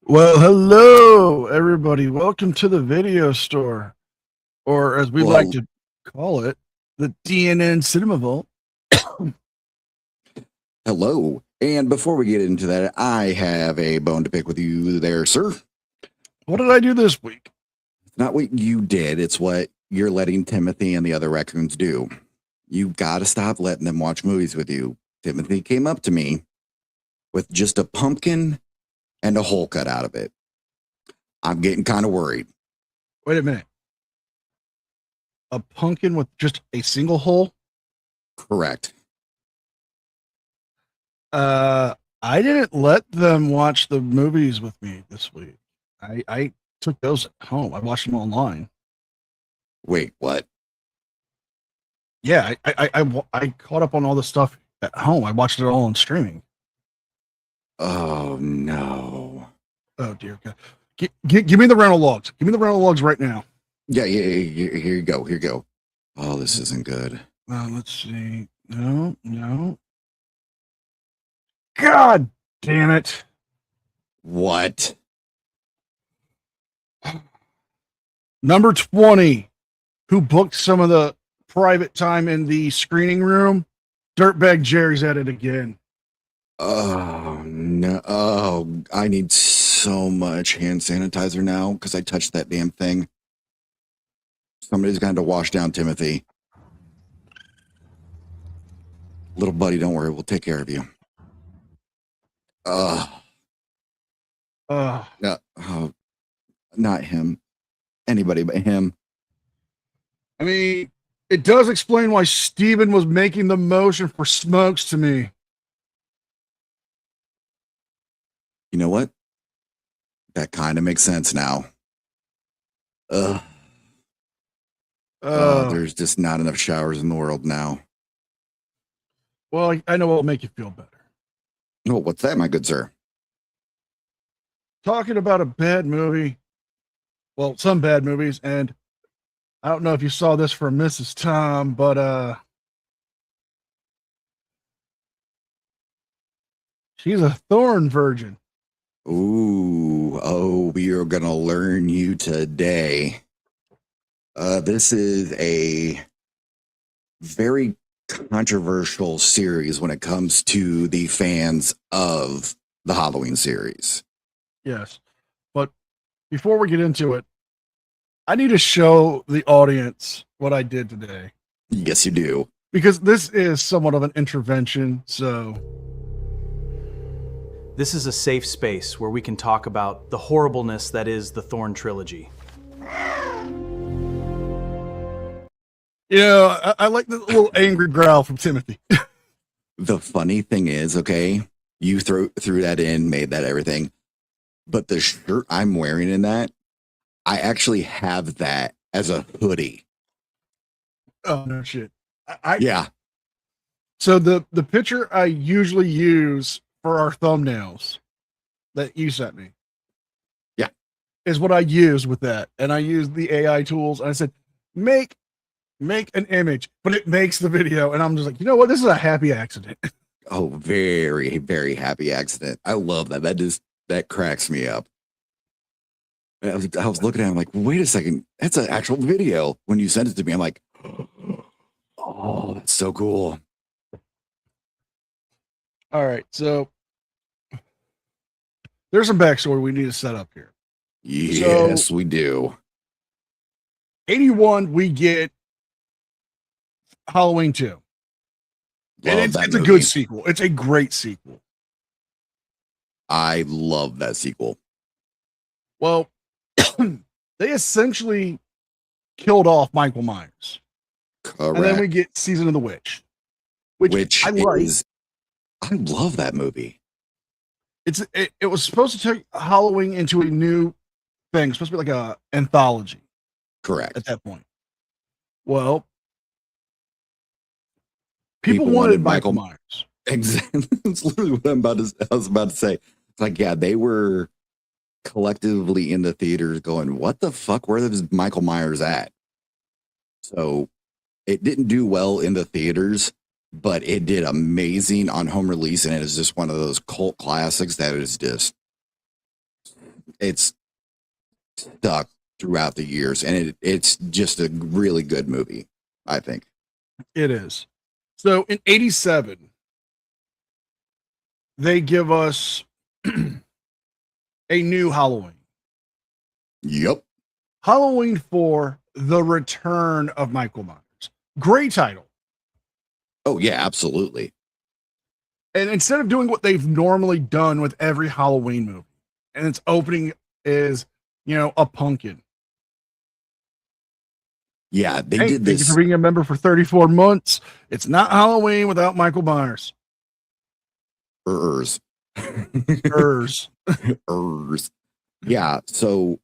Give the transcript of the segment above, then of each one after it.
Well, hello, everybody. Welcome to the video store, or as we like Well, to call it, the DNN Cinema Vault. hello. And before we get into that, I have a bone to pick with you there, sir. What did I do this week? It's not what you did, it's what you're letting Timothy and the other raccoons do. You got to stop letting them watch movies with you. Timothy came up to me with just a pumpkin and a hole cut out of it. I'm getting kind of worried. Wait a minute. A pumpkin with just a single hole? Correct. I didn't let them watch the movies with me this week. I took those at home. I watched them online. Wait, what? Yeah, I caught up on all the stuff at home. I watched it all on streaming. Oh, no. Oh dear God. Give me the rental logs. Give me the rental logs right now. Yeah, here you go. Here you go. Oh, this isn't good. Let's see. No. God damn it. What? Number 20, who booked some of the private time in the screening room. Dirtbag Jerry's at it again. Oh, no. Oh, I need so much hand sanitizer now because I touched that damn thing. Somebody's going to wash down Timothy. Little buddy, don't worry. We'll take care of you. No, oh, not him. Anybody but him. I mean, it does explain why Steven was making the motion for smokes to me. You know what? That kind of makes sense now. There's just not enough showers in the world now. Well, I know what'll make you feel better. Oh, what's that, my good sir? Talking about a bad movie. Well, some bad movies, and I don't know if you saw this from Mrs. Tom, but she's a Thorn virgin. Ooh, oh, we are going to learn you today. This is a very controversial series when it comes to the fans of the Halloween series. Yes. But before we get into it, I need to show the audience what I did today. Yes, you do. Because this is somewhat of an intervention, so... This is a safe space where we can talk about the horribleness that is the Thorn Trilogy. Yeah, I like the little angry growl from Timothy. The funny thing is, okay, you threw that in, made that everything, but the shirt I'm wearing in that, I actually have that as a hoodie. Oh, no shit. Yeah. So the picture I usually use for our thumbnails that you sent me. Yeah. Is what I use with that. And I use the AI tools. And I said, make an image, but it makes the video. And I'm just like, you know what? This is a happy accident. Oh, very, very happy accident. I love that. That cracks me up. I was looking at it, I'm like, wait a second. That's an actual video. When you sent it to me, I'm like, oh, that's so cool. All right. So there's some backstory we need to set up here. Yes, so, we do. 81, we get Halloween 2. And it's a good sequel. It's a great sequel. I love that sequel. Well, they essentially killed off Michael Myers. Correct. And then we get Season of the Witch. Which I like. I love that movie. It was supposed to take Halloween into a new thing. It's supposed to be like a anthology. Correct. At that point. Well, people wanted Michael Myers. Exactly. That's literally what I was about to say. It's like, yeah, they were collectively in the theaters going, what the fuck? Where is Michael Myers at? So it didn't do well in the theaters, but it did amazing on home release. And it is just one of those cult classics that is just it's stuck throughout the years, and it's just a really good movie, I think. It is. So in 87, they give us a new Halloween. Yep. Halloween 4, The Return of Michael Myers. Great title. Oh yeah, absolutely. And instead of doing what they've normally done with every Halloween movie, and its opening is, a pumpkin. Yeah, they Hey, did thank you for this. being a member for 34 months. It's not Halloween without Michael Myers. Ers. Ers. Ers. Yeah, so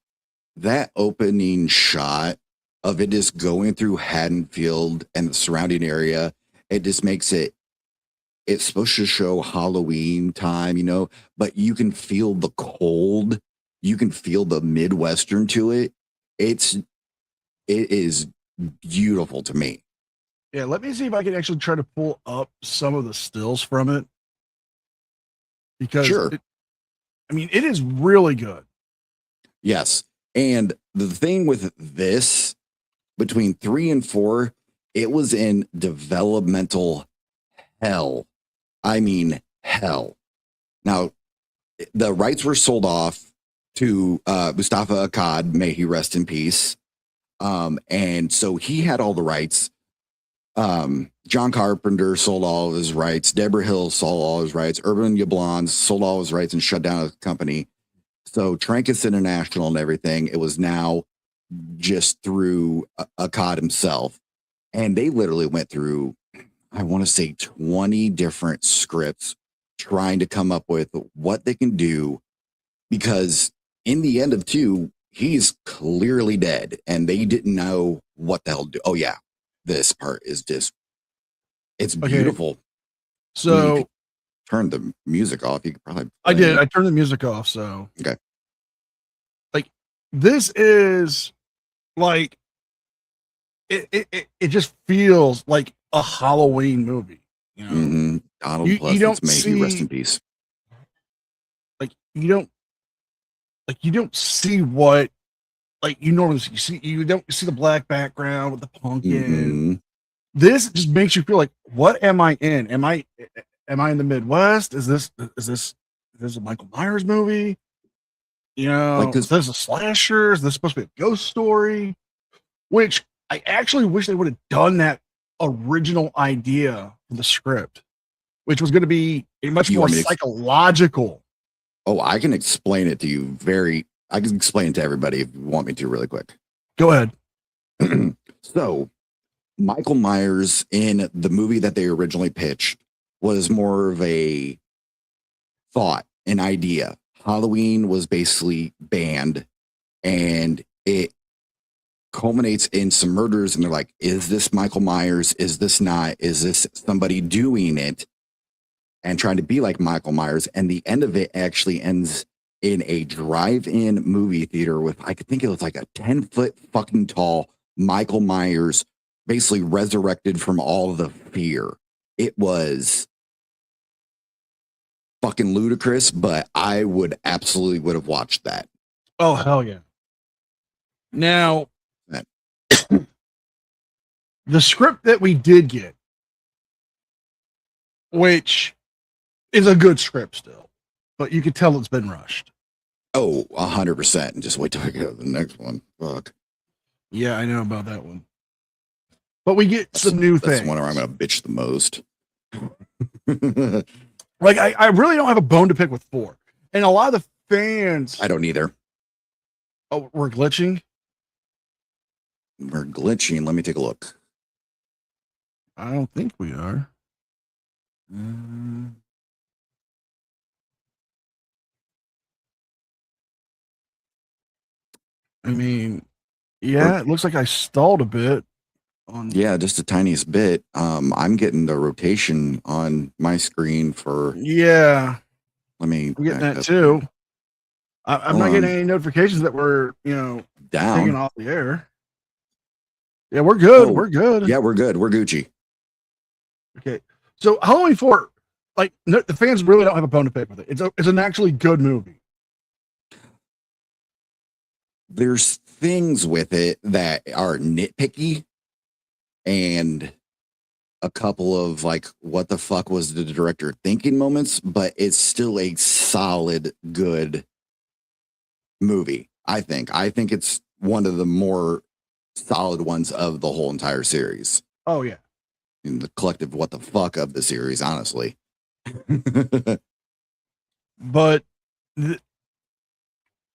that opening shot of it just going through Haddonfield and the surrounding area, it just makes it's supposed to show Halloween time, but you can feel the cold, you can feel the Midwestern to it. It is beautiful to me. Yeah, let me see if I can actually try to pull up some of the stills from it. Because Sure. it is really good. Yes. And the thing with this, between 3 and 4, it was in developmental hell. I mean, hell. Now, the rights were sold off to Mustafa Akkad, may he rest in peace. And so he had all the rights. John Carpenter sold all of his rights. Deborah Hill sold all his rights. Urban Yablans sold all his rights and shut down his company. So Trancas International and everything, it was now just through Akkad himself. And they literally went through, I want to say 20 different scripts trying to come up with what they can do, because in the end of 2, he's clearly dead and they didn't know what the hell to do. Oh yeah, this part is just, it's beautiful. Okay. So you turn the music off. You could probably. I did. I turned the music off. So okay. Like, this is like it just feels like a Halloween movie. Donald you don't may see, he rest in peace. You don't see what you normally see. You don't see the black background with the pumpkin. This just makes you feel like, what am I in? Am I in the Midwest? Is this a Michael Myers movie? Is this a slasher? Is this supposed to be a ghost story? Which I actually wish they would have done that original idea for the script, which was going to be a much more psychological. Oh, I can explain it to you I can explain it to everybody if you want me to really quick. Go ahead. So, Michael Myers in the movie that they originally pitched was more of a thought, an idea. Halloween was basically banned, and it culminates in some murders, and they're like, is this Michael Myers? Is this not? Is this somebody doing it and trying to be like Michael Myers? And the end of it actually ends in a drive-in movie theater with, I think it was like a 10-foot fucking tall Michael Myers, basically resurrected from all of the fear. It was fucking ludicrous, but I would have watched that. Oh, hell yeah. Now, the script that we did get, which is a good script still, but you could tell it's been rushed. Oh, 100%. And just wait till I get to the next one. Fuck. Yeah, I know about that one. But we get some new things. That's one where I'm going to bitch the most. I really don't have a bone to pick with 4. And a lot of the fans... I don't either. Oh, we're glitching? We're glitching. Let me take a look. I don't think we are. Yeah, it looks like I stalled a bit. Yeah, just the tiniest bit. I'm getting the rotation on my screen for. Yeah. I'm getting that too. I'm not getting any notifications that we're, down, taking off the air. Yeah, we're good. We're good. Yeah, we're good. We're Gucci. Okay. So Halloween 4, the fans really don't have a bone to pick with it. It's an actually good movie. there's things with it that are nitpicky, and a couple of like, what the fuck was the director thinking moments, but it's still a solid, good movie. I think it's one of the more solid ones of the whole entire series. Oh yeah. In the collective what the fuck of the series, honestly. But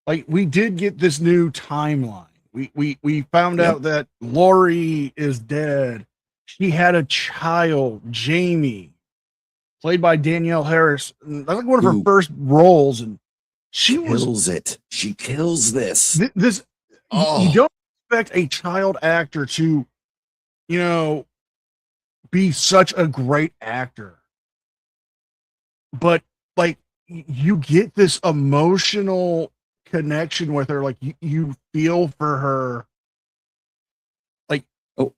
like we did get this new timeline. We found out that Lori is dead. She had a child, Jamie, played by Danielle Harris. That's like one of her first roles, and she kills it. She kills this. This you don't expect a child actor to, be such a great actor, but like you get this emotional connection with her, like you feel for her, like oh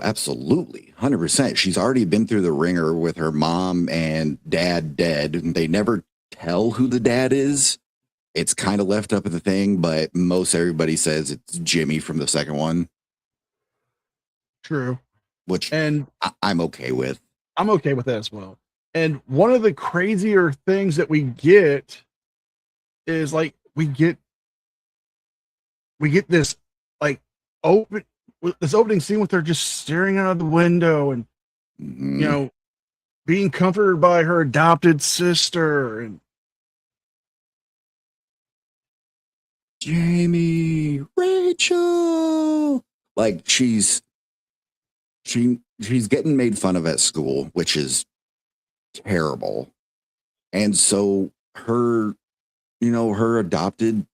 absolutely, 100%. She's already been through the ringer with her mom and dad dead, and they never tell who the dad is. It's kind of left up in the thing, but most everybody says it's Jimmy from the second one. True. Which and I'm okay with. I'm okay with that as well. And one of the crazier things that we get is like we get this like this opening scene with her just staring out of the window and being comforted by her adopted sister and Jamie, Rachel. Like she's getting made fun of at school, which is terrible. And so her adopted,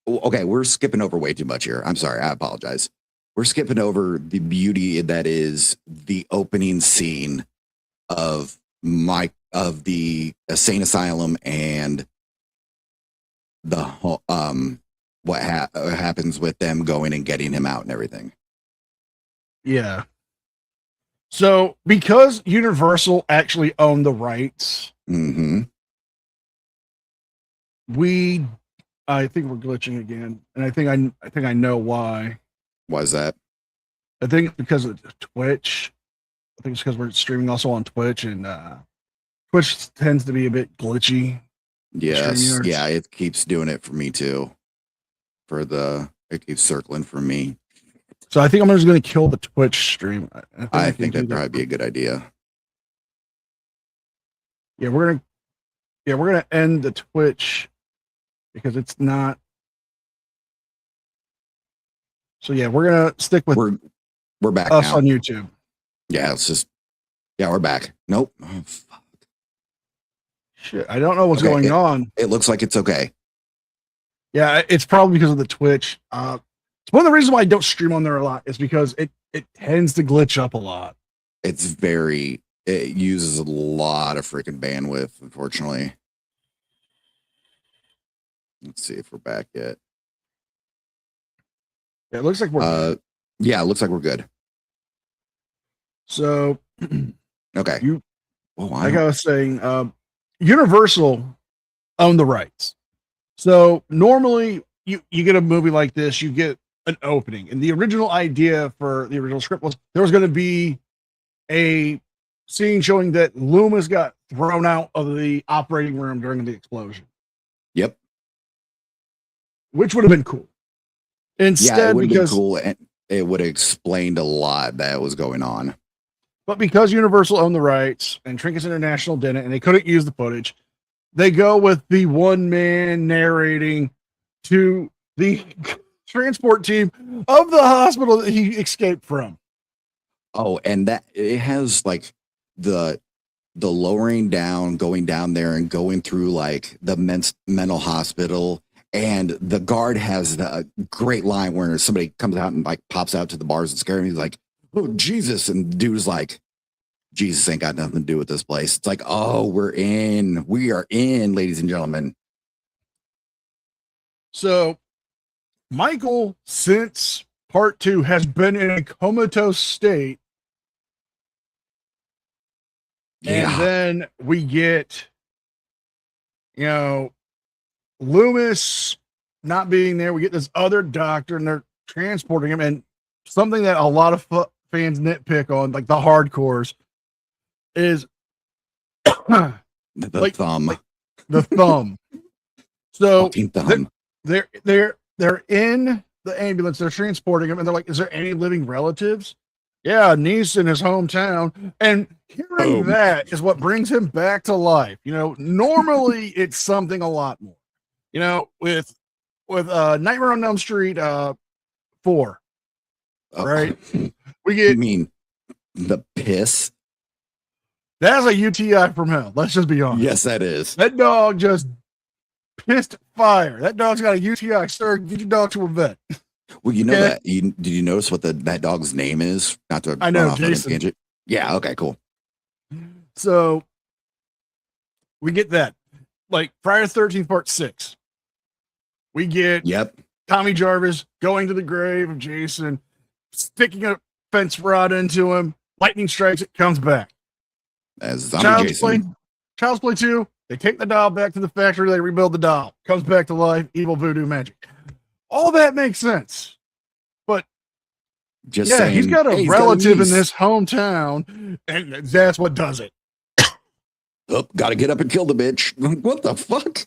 okay, we're skipping over way too much here. I'm sorry, I apologize. We're skipping over the beauty that is the opening scene of the insane asylum and the what happens with them going and getting him out and everything. Yeah. So because Universal actually owned the rights, I think we're glitching again, and I think I know why. Why is that? I think it's because of Twitch. I think it's because we're streaming also on Twitch, and Twitch tends to be a bit glitchy. Yes, yeah, it keeps doing it for me too. It keeps circling for me. So I think I'm just going to kill the Twitch stream. I think that'd probably be a good idea. Yeah, we're gonna end the Twitch because it's not. So yeah, we're gonna stick with we're back us now on YouTube. Yeah, we're back. Nope. Oh, fuck. Shit, I don't know what's going on. It looks like it's okay. Yeah, it's probably because of the Twitch. It's one of the reasons why I don't stream on there a lot is because it tends to glitch up a lot. It uses a lot of freaking bandwidth, unfortunately. Let's see if we're back yet. Yeah, it looks like we're good. Yeah, it looks like we're good. So okay. Like I was saying, Universal owned the rights. So normally you get a movie like this, you get an opening. And the original idea for the original script was there was going to be a scene showing that Loomis got thrown out of the operating room during the explosion. Yep. Which would have been cool. Instead, it would have been cool, and it would have explained a lot that was going on. But because Universal owned the rights and Trinkets International didn't, and they couldn't use the footage, they go with the one man narrating to the transport team of the hospital that he escaped from. Oh, and that it has like the lowering down, going down there and going through like the mental hospital. And the guard has the great line where somebody comes out and like pops out to the bars and scares him. He's like, "Oh, Jesus." And the dude is like, "Jesus ain't got nothing to do with this place." It's like, oh, we are in, ladies and gentlemen. So Michael, since part 2, has been in a comatose state. Yeah. And then we get, Loomis not being there, we get this other doctor, and they're transporting him. And something that a lot of fans nitpick on, like the hardcores, is The like, thumb. like the thumb. So Fucking thumb. they're in the ambulance, they're transporting him, and they're like, "Is there any living relatives?" Yeah, niece in his hometown. And hearing Boom. that is what brings him back to life. You know, normally it's something a lot more. You know, with Nightmare on Elm Street 4, right? We You get mean the piss? that's a UTI from hell. Let's just be honest. Yes, that is. That dog just pissed fire. That dog's got a UTI. Sir, get your dog to a vet. Well, you know Okay. that. Did you notice what that dog's name is? Not to I know, run off on a Jason. tangent. Yeah. Okay. Cool. So we get that. Like Friday the 13th, part 6. We get Yep. Tommy Jarvis going to the grave of Jason, sticking a fence rod into him. Lightning strikes it, comes back. As zombie Child's Jason. Play. Child's Play 2. They take the doll back to the factory. They rebuild the doll. Comes back to life. Evil voodoo magic. All that makes sense. But Just yeah, saying, he's got a "Hey, he's got relative in niece." this hometown, and that's what does it. Oh, gotta get up and kill the bitch. What the fuck?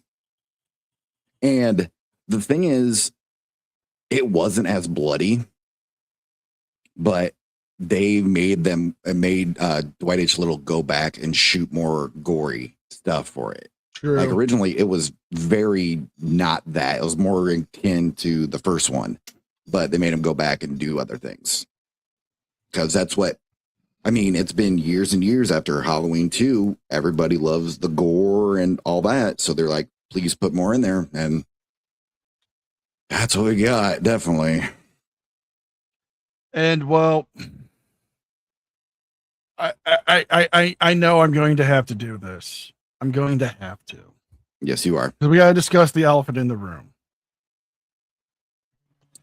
And the thing is, it wasn't as bloody, but they made Dwight H. Little go back and shoot more gory stuff for it. True. Like originally, it was very not that. It was more akin to the first one, but they made him go back and do other things because that's what. I mean, it's been years and years after Halloween 2. Everybody loves the gore and all that. So they're like, please put more in there. And that's what we got. Definitely. And well, I know I'm going to have to do this. I'm going to have to. Yes, you are. Because we got to discuss the elephant in the room.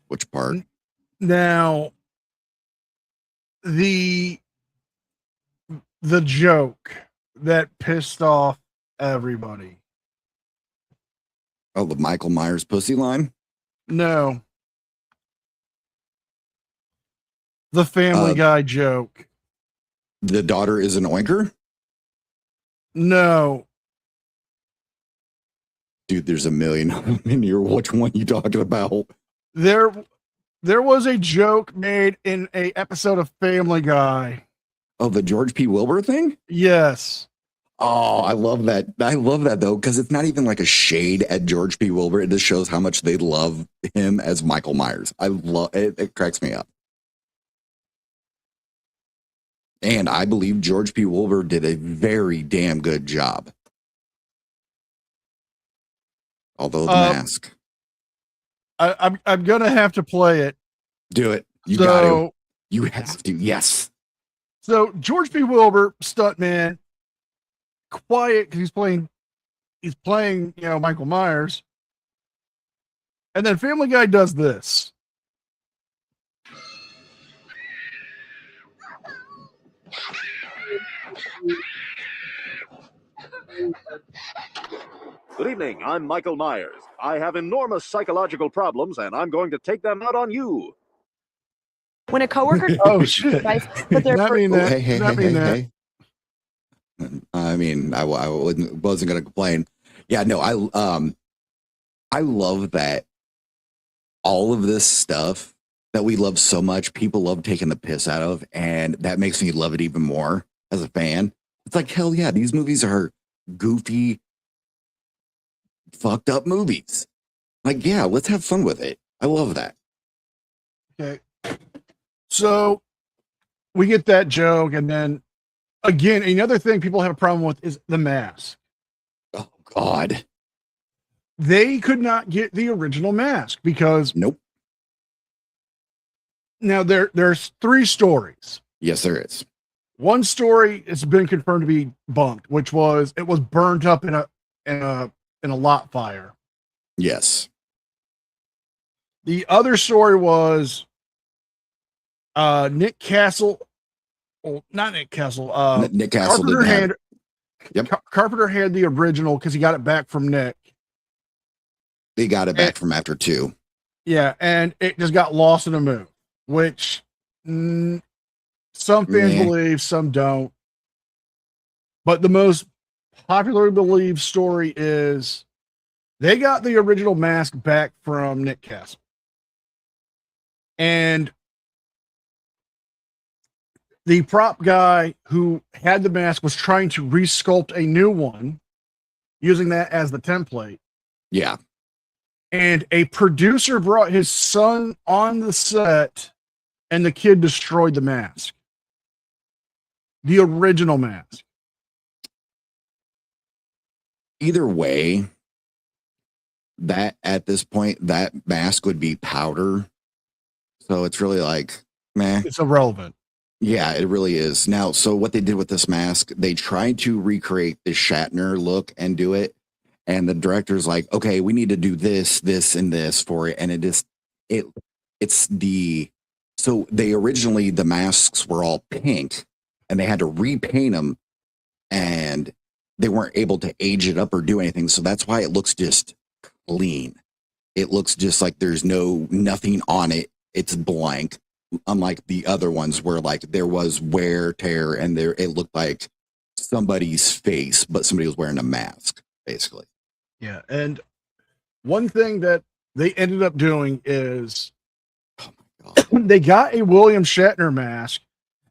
Which part? Now, the joke that pissed off everybody. Oh, the Michael Myers pussy line? No. The Family Guy joke. The daughter is an oinker? No. Dude, there's a million of them in here. Which one you talking about? There was a joke made in a episode of Family Guy. Oh, the George P. Wilbur thing? Yes. Oh, I love that. I love that, though, because it's not even like a shade at George P. Wilbur. It just shows how much they love him as Michael Myers. I love it. It cracks me up. And I believe George P. Wilbur did a very damn good job. Although the mask. I'm gonna have to play it. Do it. You got to. You have to. Yes. So George P. Wilbur, stuntman, quiet because he's playing, Michael Myers. And then Family Guy does this. Good evening, I'm Michael Myers. I have enormous psychological problems, and I'm going to take them out on you. When a coworker Oh shit! but they're Not mean Oh, that. hey, Not mean that. I mean, I wasn't going to complain. Yeah, no, I love that all of this stuff that we love so much, people love taking the piss out of, and that makes me love it even more as a fan. It's like, hell yeah, these movies are goofy, fucked up movies. Like, yeah, let's have fun with it. I love that. Okay. So we get that joke, and then again, another thing people have a problem with is the mask. Oh God. They could not get the original mask because Nope. now there's 3 stories. Yes, there is. One story has been confirmed to be bunked, which was it was burnt up in a lot fire. Yes. The other story was Nick Castle, well, not Nick Castle. Nick Castle Carpenter didn't have. had Yep. Carpenter had the original because he got it back from Nick. They got it back from after 2. Yeah, and it just got lost in a move, which some fans Meh. believe, some don't. But the most popularly believed story is they got the original mask back from Nick Castle. And the prop guy who had the mask was trying to resculpt a new one using that as the template. Yeah. And a producer brought his son on the set, and the kid destroyed the mask. The original mask. Either way, that at this point, that mask would be powder. So it's really like, meh. It's irrelevant. Yeah, it really is. Now, so what they did with this mask, they tried to recreate the Shatner look and do it. And the director's like, okay, we need to do this, this, and this for it. And so they originally, the masks were all pink and they had to repaint them and they weren't able to age it up or do anything. So that's why it looks just clean. It looks just like there's nothing on it. It's blank. Unlike the other ones where like there was wear, tear, and it looked like somebody's face, but somebody was wearing a mask, basically. Yeah. And one thing that they ended up doing is they got a William Shatner mask,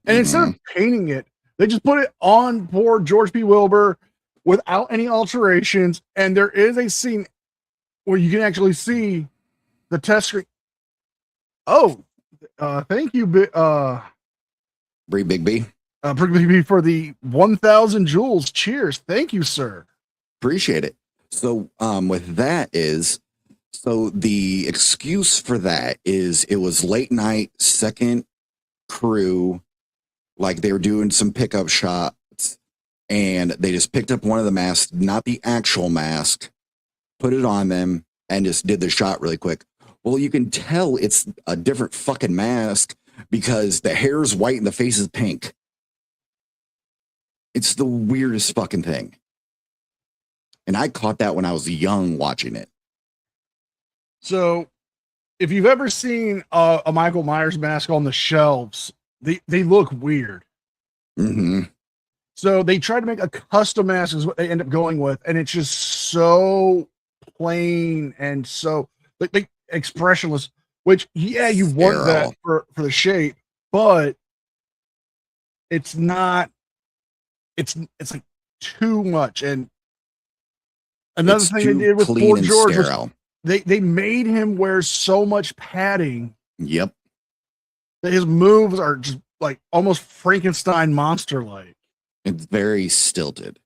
and instead of painting it, they just put it on poor George P. Wilbur without any alterations. And there is a scene where you can actually see the test screen. Oh, thank you, Brie Bigby. Bigby, for the 1,000 joules. Cheers. Thank you, sir. Appreciate it. So, with that so the excuse for that is it was late night, second crew, like they were doing some pickup shots, and they just picked up one of the masks, not the actual mask, put it on them, and just did the shot really quick. Well, you can tell it's a different fucking mask because the hair is white and the face is pink. It's the weirdest fucking thing. And I caught that when I was young watching it. So if you've ever seen a Michael Myers mask on the shelves, they look weird. Mm-hmm. So they tried to make a custom mask is what they end up going with. And it's just so plain and so like expressionless, which you want that for the shape, but it's not, it's like too much. And another thing they did with poor George was they made him wear so much padding. Yep. That his moves are just like almost Frankenstein monster like. It's very stilted.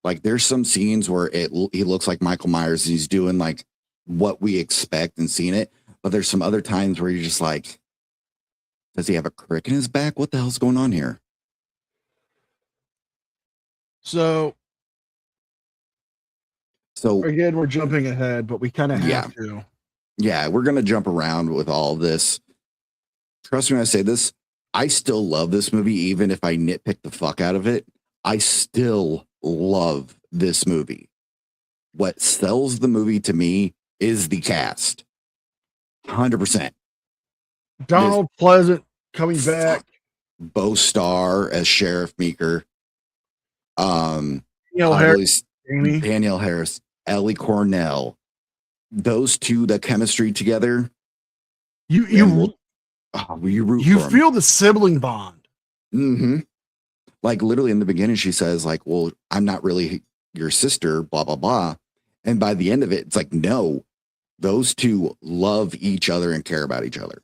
Like there's some scenes where he looks like Michael Myers and he's doing like what we expect and seeing it, but there's some other times where you're just like, does he have a crick in his back? What the hell's going on here? So again, we're jumping ahead, but we kind of have to. Yeah, we're gonna jump around with all this. Trust me when I say this, I still love this movie, even if I nitpick the fuck out of it. I still love this movie. What sells the movie to me is the cast. 100%. Donald Pleasant coming back. Bo Starr as Sheriff Meeker. Danielle Harris, Ellie Cornell. Those two, the chemistry together. You root for feel the sibling bond. Mm-hmm. Like literally in the beginning, she says, like, well, I'm not really your sister, blah, blah, blah. And by the end of it, it's like, no, those two love each other and care about each other.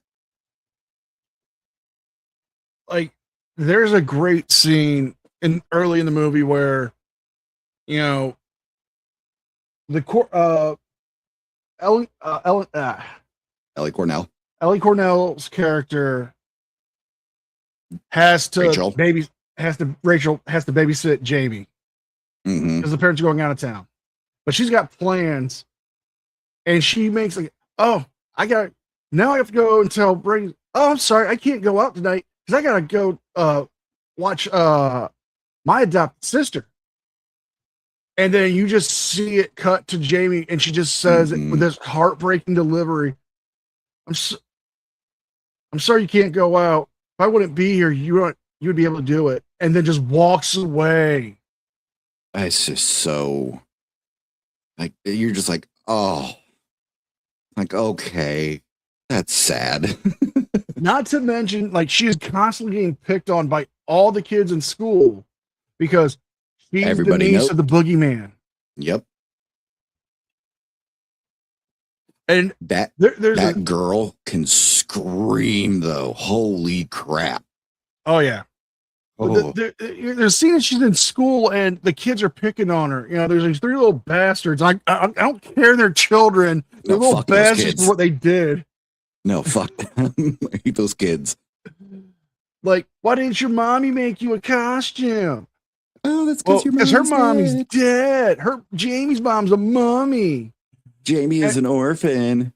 Like, there's a great scene early in the movie where, you know, Ellie Cornell's character has to babysit Jamie because the parents are going out of town, but she's got plans, and she makes like, oh, I have to go and tell Brady, oh, I'm sorry, I can't go out tonight because I gotta go watch my adopted sister. And then you just see it cut to Jamie, and she just says it with this heartbreaking delivery. I'm sorry you can't go out. If I wouldn't be here, you would be able to do it. And then just walks away. It's just so like you're just like, oh, like okay, that's sad. Not to mention, like, she is constantly getting picked on by all the kids in school because she's Everybody the niece knows. of the boogeyman. Yep. And That there's that girl can scream though. Holy crap. oh yeah. Oh. There's scenes she's in school and the kids are picking on her. You know, there's these 3 little bastards. I don't care they're children. They're No, little fuck those bastards kids. for what they did. No, fuck them. I hate those kids. Like, why didn't your mommy make you a costume? Oh, that's Well, because her mommy's dead. Jamie's mom's a mummy. Jamie is an orphan.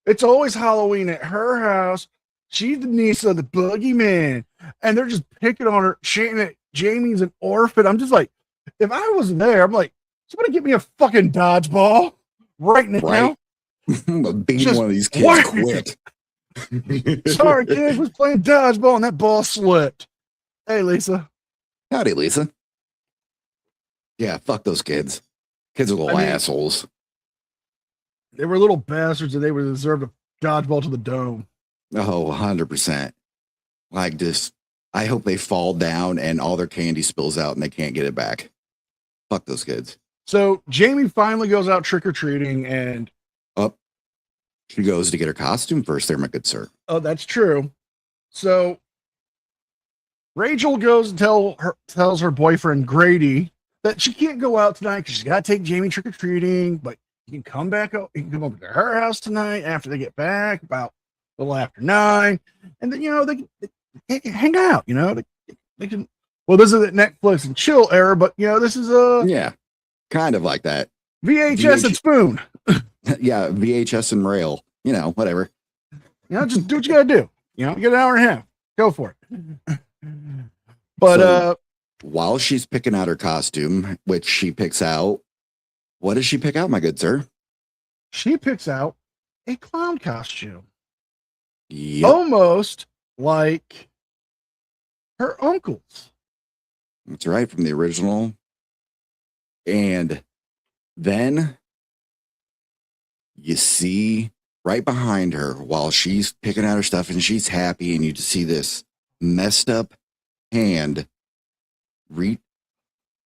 It's always Halloween at her house. She's the niece of the boogeyman. And they're just picking on her, saying that Jamie's an orphan. I'm just like, if I was there, I'm like, somebody get me a fucking dodgeball right now. Right. Being Just one of these kids whack. quit. Sorry, kids, was playing dodgeball and that ball slipped. Hey, Lisa. Howdy, Lisa. Yeah, fuck those kids. Kids are little assholes. They were little bastards and they would deserve a dodgeball to the dome. Oh, 100%. Like just, I hope they fall down and all their candy spills out and they can't get it back. Fuck those kids. So Jamie finally goes out trick-or-treating and She goes to get her costume first there, my good sir. oh, that's true. So Rachel goes and tells her boyfriend Grady that she can't go out tonight because she's got to take Jamie trick-or-treating, but you can come back. You can come over to her house tonight after they get back about a little after 9, and then they can hang out. They can. Well, this is a Netflix and chill era, but this is a Yeah, kind of like that. VHS and spoon. Yeah, VHS and rail. Whatever. Just do what you gotta do. You get an hour and a half. Go for it. But So, while she's picking out her costume, which she picks out, what does she pick out, my good sir? she picks out a clown costume, Yep. almost like her uncle's. That's right, from the original. And then you see right behind her while she's picking out her stuff and she's happy, and you just see this messed up hand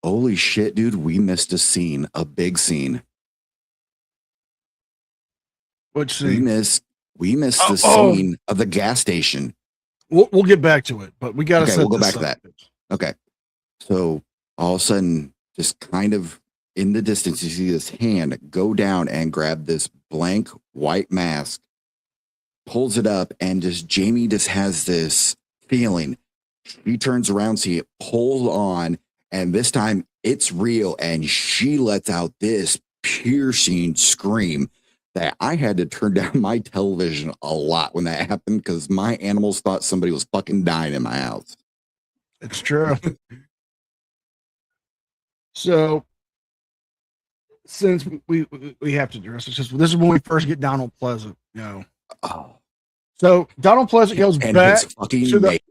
holy shit, dude, we missed a scene, a big scene. Which We scene? missed the scene of the gas station. We'll get back to it, but we got to Okay, set we'll go this back to up. that. Okay. So all of a sudden, just kind of in the distance, you see this hand go down and grab this blank white mask, pulls it up, and just Jamie just has this feeling. She turns around, see it pulls on, and this time it's real, and she lets out this piercing scream that I had to turn down my television a lot when that happened because my animals thought somebody was fucking dying in my house. It's true. So, since we have to address this is when we first get Donald Pleasant, Oh, So Donald Pleasant goes and back his fucking to mate.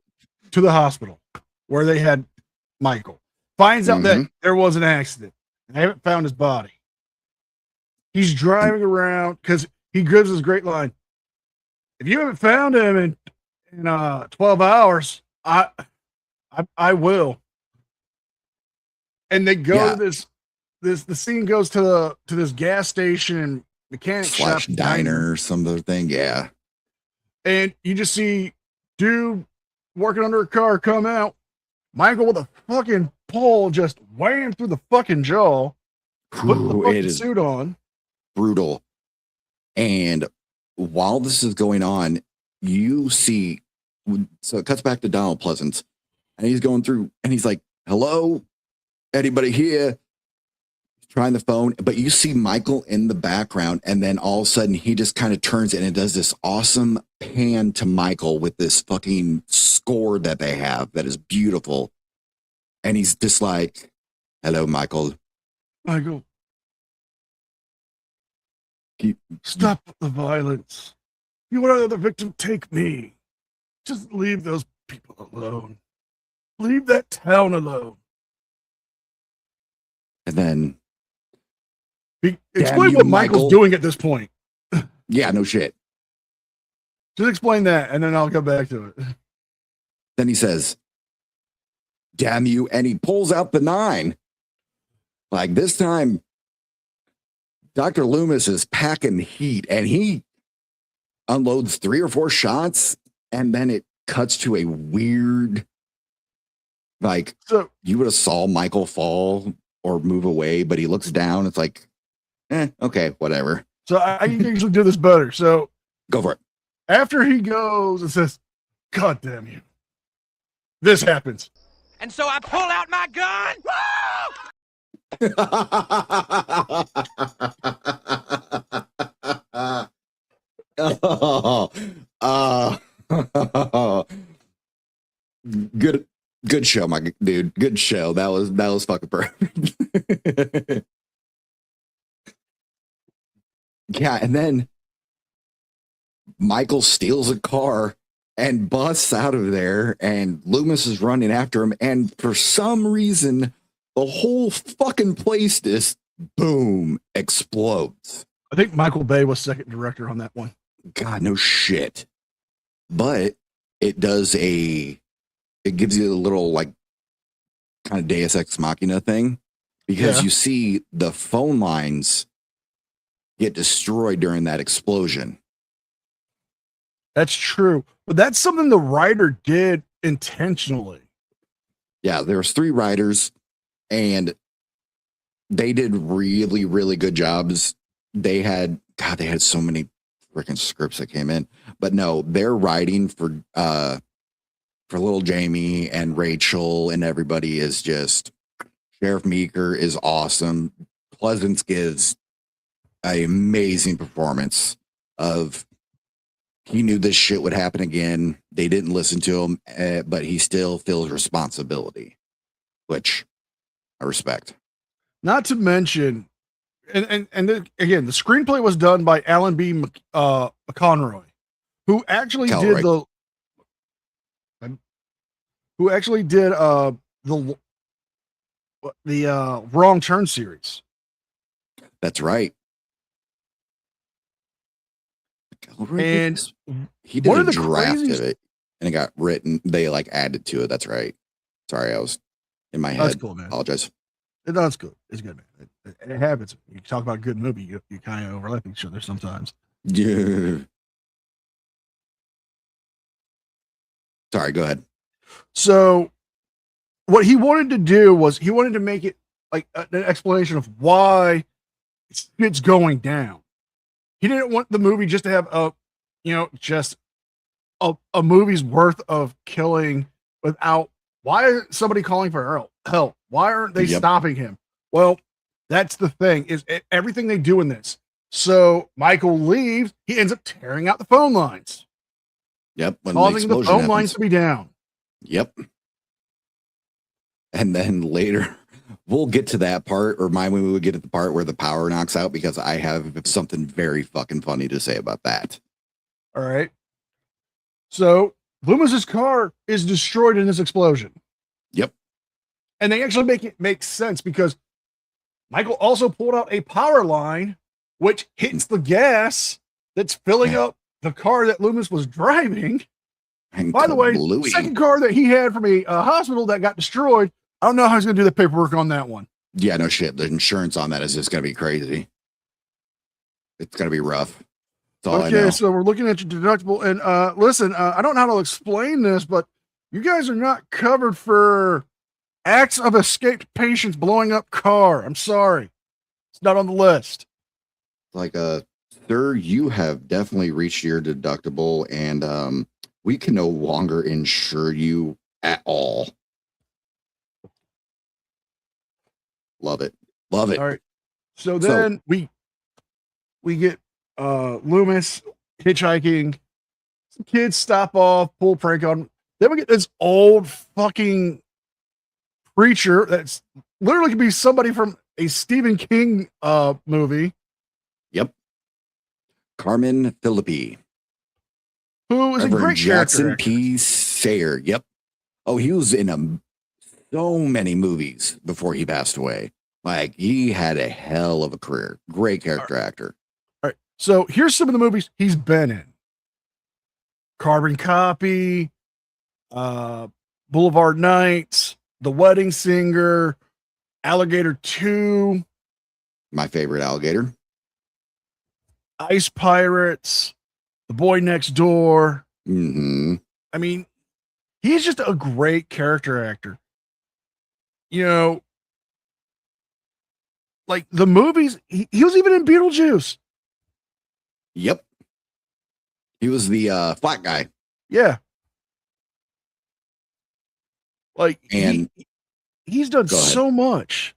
the hospital where they had Michael. Finds out that there was an accident. And they haven't found his body. He's driving around because he gives his great line. If you haven't found him in 12 hours, I will. And they go to the scene goes to this gas station and mechanic shop / diner or some other thing. Yeah. And you just see dude working under a car come out. Michael with a fucking pole just wham through the fucking jaw. Put the fucking suit on. Brutal. And while this is going on, you see, so it cuts back to Donald Pleasance, and he's going through, and he's like, "Hello, anybody here?" Trying the phone, but you see Michael in the background, and then all of a sudden he just kind of turns and it does this awesome pan to Michael with this fucking score that they have that is beautiful. And he's just like, "Hello, Michael. Michael, Keep- stop the violence. You want another victim? Take me. Just leave those people alone. Leave that town alone. And then, Explain you, what Michael's Michael. doing at this point. yeah, no shit. Just explain that, and then I'll come back to it. Then he says, damn you. And he pulls out the 9. Like this time, Dr. Loomis is packing heat and he unloads 3 or 4 shots. And then it cuts to a weird, like, So you would have saw Michael fall or move away, but he looks down. It's like, okay, whatever. So I can usually do this better. So Go for it. after he goes and says, God damn you, this happens. And so I pull out my gun. Good show, my dude. Good show. That was fucking perfect. Yeah, and then Michael steals a car and busts out of there, and Loomis is running after him, and for some reason, the whole fucking place just boom explodes. I think Michael Bay was second director on that one. God, no shit. But it gives you a little like kind of Deus Ex Machina thing, because Yeah. you see the phone lines get destroyed during that explosion. That's true. But that's something the writer did intentionally. Yeah, there's 3 writers and they did really, really good jobs. They had so many freaking scripts that came in, but no, their writing for little Jamie and Rachel and everybody is just, Sheriff Meeker is awesome. Pleasance gives an amazing performance of, he knew this shit would happen again. They didn't listen to him, but he still feels responsibility, which I respect. Not to mention, and again, the screenplay was done by Alan B. McConroy, who actually did the Wrong Turn series. That's right. And he did one a of the draft craziest- of it and it got written. They like added to it. That's right. Sorry, I was in my That's head. cool, man. Apologize. That's good. It's good, man. It happens. You talk about a good movie, you kind of overlap each other sometimes. Yeah. Sorry, go ahead. So what he wanted to do was he wanted to make it like an explanation of why it's going down. He didn't want the movie just to have just a movie's worth of killing without, why is somebody calling for help? Why aren't they stopping him? Well, that's the thing, is everything they do in this. So Michael leaves, he ends up tearing out the phone lines. Yep. When Causing the phone explosion lines happens. to be down. Yep. And then later, we'll get to that part, or when we would get to the part where the power knocks out, because I have something very fucking funny to say about that. All right. So Loomis's car is destroyed in this explosion. Yep. And they actually make it make sense because Michael also pulled out a power line, which hits the gas that's filling up the car that Loomis was driving. And By the way, kablooey. second car that he had from a hospital that got destroyed. I don't know how he's going to do the paperwork on that one. Yeah, no shit. The insurance on that is just going to be crazy. It's going to be rough. That's all I know. Okay, so we're looking at your deductible. And listen, I don't know how to explain this, but you guys are not covered for acts of escaped patients blowing up car. I'm sorry. It's not on the list. Like, sir, you have definitely reached your deductible, and we can no longer insure you at all. Love it. Love it. All right. So then we get Loomis hitchhiking. Some kids stop off, pull a prank on him. Then we get this old fucking preacher that's literally could be somebody from a Stephen King movie. Yep. Carmen Philippi. Who is a Reverend great Jackson character actor. P. Sayer. Yep. Oh, he was in so many movies before he passed away. Like, he had a hell of a career. Great character actor. All right. So here's some of the movies he's been in. Carbon Copy, Boulevard Nights, The Wedding Singer, Alligator 2, My favorite alligator. Ice Pirates, The Boy Next Door. Mm-hmm. I mean, he's just a great character actor. You know, like the movies, he was even in Beetlejuice. Yep. He was the flat guy. Yeah. Like, And he's done go ahead. so much.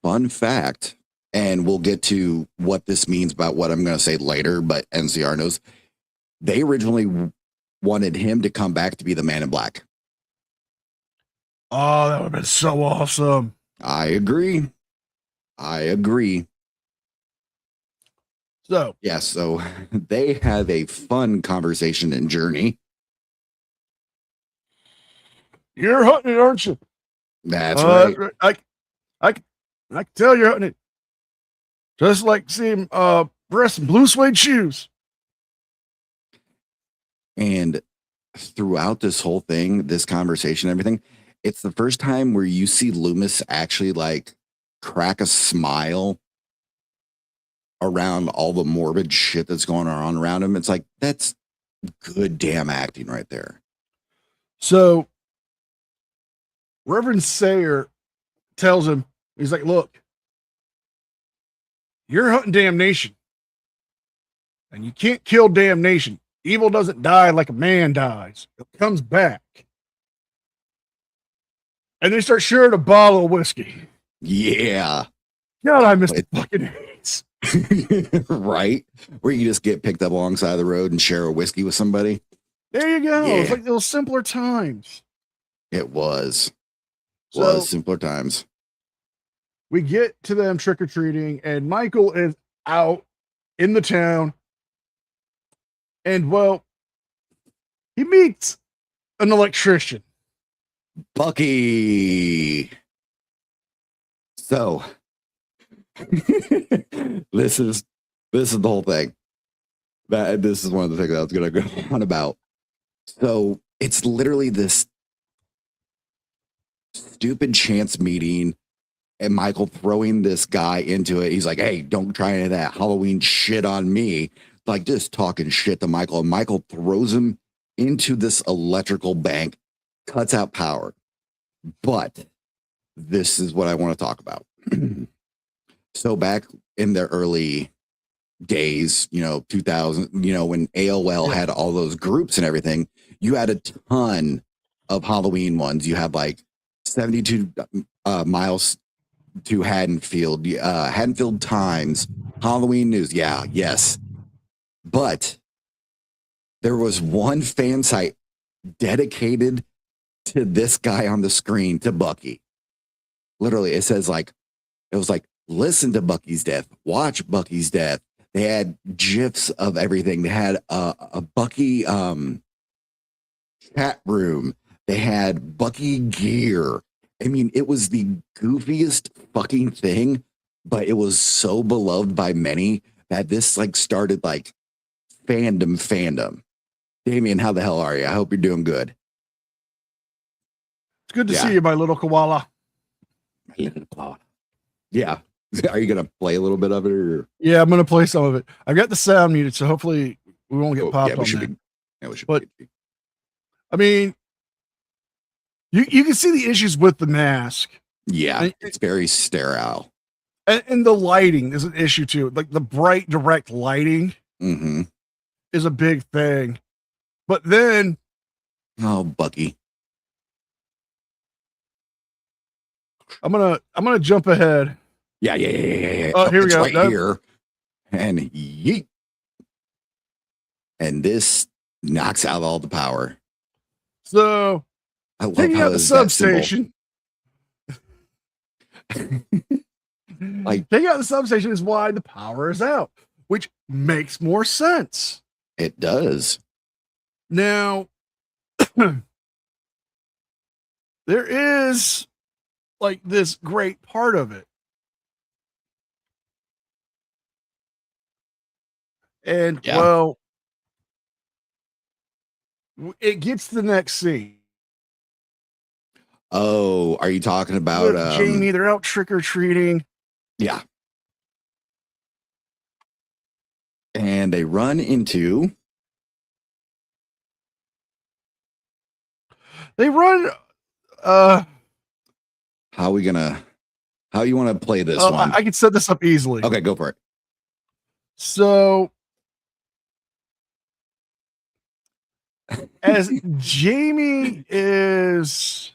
Fun fact, and we'll get to what this means about what I'm going to say later, but NCR knows. They originally wanted him to come back to be the Man in Black. Oh, that would have been so awesome. I agree. So, Yeah, so they have a fun conversation and journey. you're hunting it, aren't you? That's right. I can tell you're hunting it. Just like seeing breasts in blue suede shoes. And throughout this whole thing, this conversation, everything, it's the first time where you see Loomis actually like crack a smile around all the morbid shit that's going on around him. It's like, that's good damn acting right there. So Reverend Sayer tells him, he's like, look, you're hunting damnation. And you can't kill damnation. Evil doesn't die like a man dies. It comes back. And they start sharing a bottle of whiskey. Yeah. God, I miss the fucking hates. Right? Where you just get picked up alongside the road and share a whiskey with somebody. There you go. It's Yeah. like those simpler times. It was So simpler times. we get to them trick-or-treating, and Michael is out in the town. And, well, he meets an electrician. Bucky. So this is the whole thing. This is one of the things I was gonna go on about. So it's literally this stupid chance meeting and Michael throwing this guy into it. He's like, hey, don't try any of that Halloween shit on me. Like, just talking shit to Michael. And Michael throws him into this electrical bank, cuts out power. But this is what I want to talk about. So back in the early days, 2000, when AOL had all those groups and everything, you had a ton of Halloween ones. You had like 72 miles to Haddonfield, Haddonfield Times, Halloween News. Yeah, yes. But there was one fan site dedicated to this guy on the screen, to Bucky. Literally, it says like, it was like, listen to Bucky's death, watch Bucky's death. They had GIFs of everything. They had a Bucky chat room. They had Bucky gear. I mean, it was the goofiest fucking thing, but it was so beloved by many that this like started like fandom. Damien, how the hell are you? I hope you're doing good. It's good to Yeah. see you, my little koala. Yeah. Are you gonna play a little bit of it, or? Yeah, I'm going to play some of it. I've got the sound muted, so hopefully we won't get popped yeah, we on should that. be. Yeah, we should But- be. I mean, you can see the issues with the mask. Yeah, And- it's very sterile. And the lighting is an issue too. Like the bright, direct lighting Mm-hmm. is a big thing. But then Oh, Bucky. I'm gonna jump ahead. Yeah. Oh, here we it's go. Right Nope. here. And yeet. And this knocks out all the power. So I love taking how out the is that symbol. substation. Like- taking out the substation is why the power is out, which makes more sense. It does. Now, there is like this great part of it. And Yeah. well, it gets to the next scene. Oh, are you talking about With Jamie, they're out trick or treating. Yeah. And they run into They run. how you want to play this one? I can set this up easily. Okay, go for it. So, as Jamie is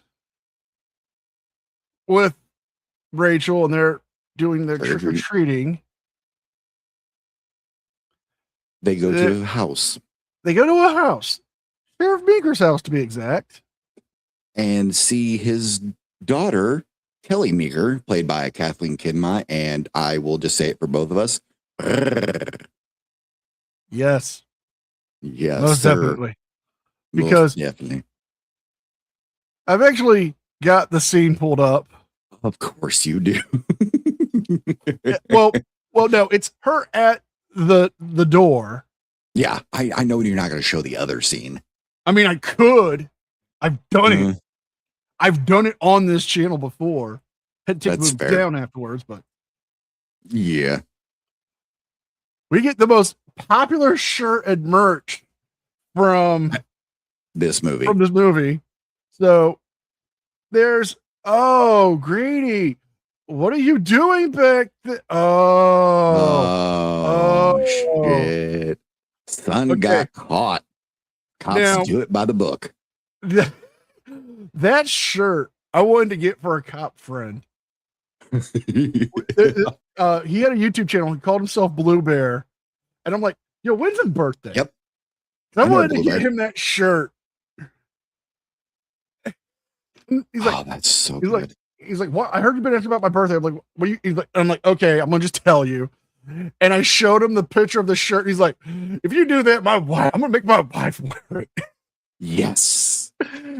with Rachel and they're doing their trick or treating, They go to a house they go to a house, Sheriff Meeker's house to be exact, and see his daughter, Kelly Meeker, played by Kathleen Kidmont, and I will just say it for both of us. Yes, Yes, most sir. definitely. Most Because definitely. I've actually got the scene pulled up. Of course you do. Well, no, it's her at the door. Yeah, I know you're not going to show the other scene. I mean, I could. I've done it. Mhm. I've done it on this channel before. Had to take That's moves fair. down afterwards, but Yeah. we get the most popular shirt and merch from This movie. this movie. So there's Greedy. What are you doing back there? Oh, Oh. shit. Son Okay. got caught. Cops Now- do it by the book. That shirt I wanted to get for a cop friend. He had a YouTube channel. He called himself Blue Bear. And I'm like, yo, when's his birthday? Yep. I I know wanted to Blue get Bear. him that shirt. He's like, Oh, that's so he's good. he's like, what? I heard you've been asking about my birthday. I'm like, what? I'm like, okay, I'm gonna just tell you. And I showed him the picture of the shirt. He's like, if you do that, I'm gonna make my wife wear it. Yes.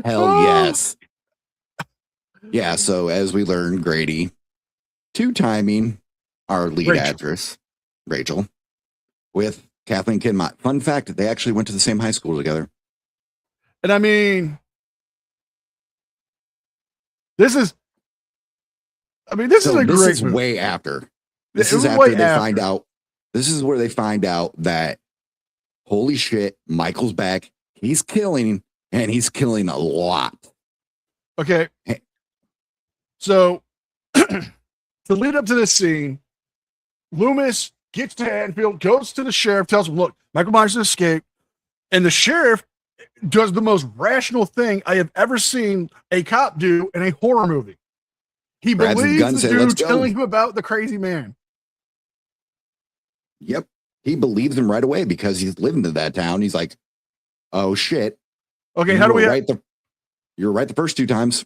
Hell Oh. yes. Yeah, so as we learn, Grady, two-timing our lead Rachel. actress, Rachel, with Kathleen Kidmont. Fun fact, they actually went to the same high school together. And I mean, this is a This great is movie. way after. This It is was after way they after. find out. This is where they find out that, holy shit, Michael's back. He's killing, and he's killing a lot. Okay. So to lead up to this scene, Loomis gets to Anfield, goes to the sheriff, tells him, look, Michael Myers has escaped. And the sheriff does the most rational thing I have ever seen a cop do in a horror movie. He Grabs his gun believes and the say, "Let's dude go." telling him about the crazy man. Yep. He believes him right away because he's living in that town. He's like, oh shit. Okay, You how do were we right you were right the first two times.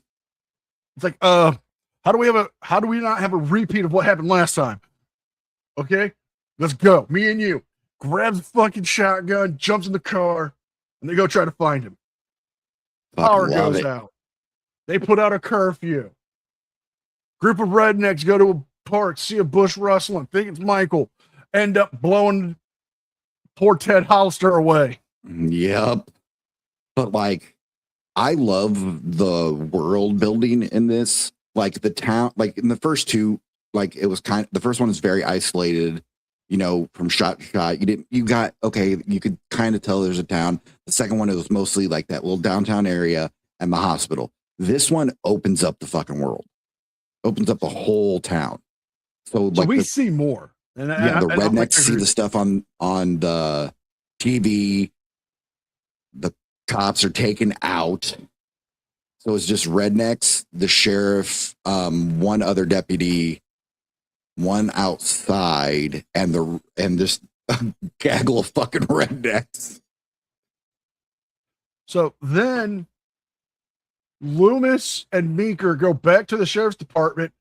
It's like, how do we not have a repeat of what happened last time? Okay, let's go. Me and you. Grabs a fucking shotgun, jumps in the car, and they go try to find him. Power Fucking love goes it. out. They put out a curfew. Group of rednecks go to a park, see a bush rustling, think it's Michael, end up blowing poor Ted Hollister away. Yep. But like, I love the world building in this. Like the town, like in the first two, like it was the first one is very isolated, you know, from shot to shot. You could kind of tell there's a town. The second one, it was mostly like that little downtown area and the hospital. This one opens up the fucking world, opens up the whole town. So So like we see more. And the I rednecks see agree. the stuff on the TV. The cops are taken out. So it's just rednecks, the sheriff, one other deputy, one outside, and this gaggle of fucking rednecks. So then Loomis and Meeker go back to the sheriff's department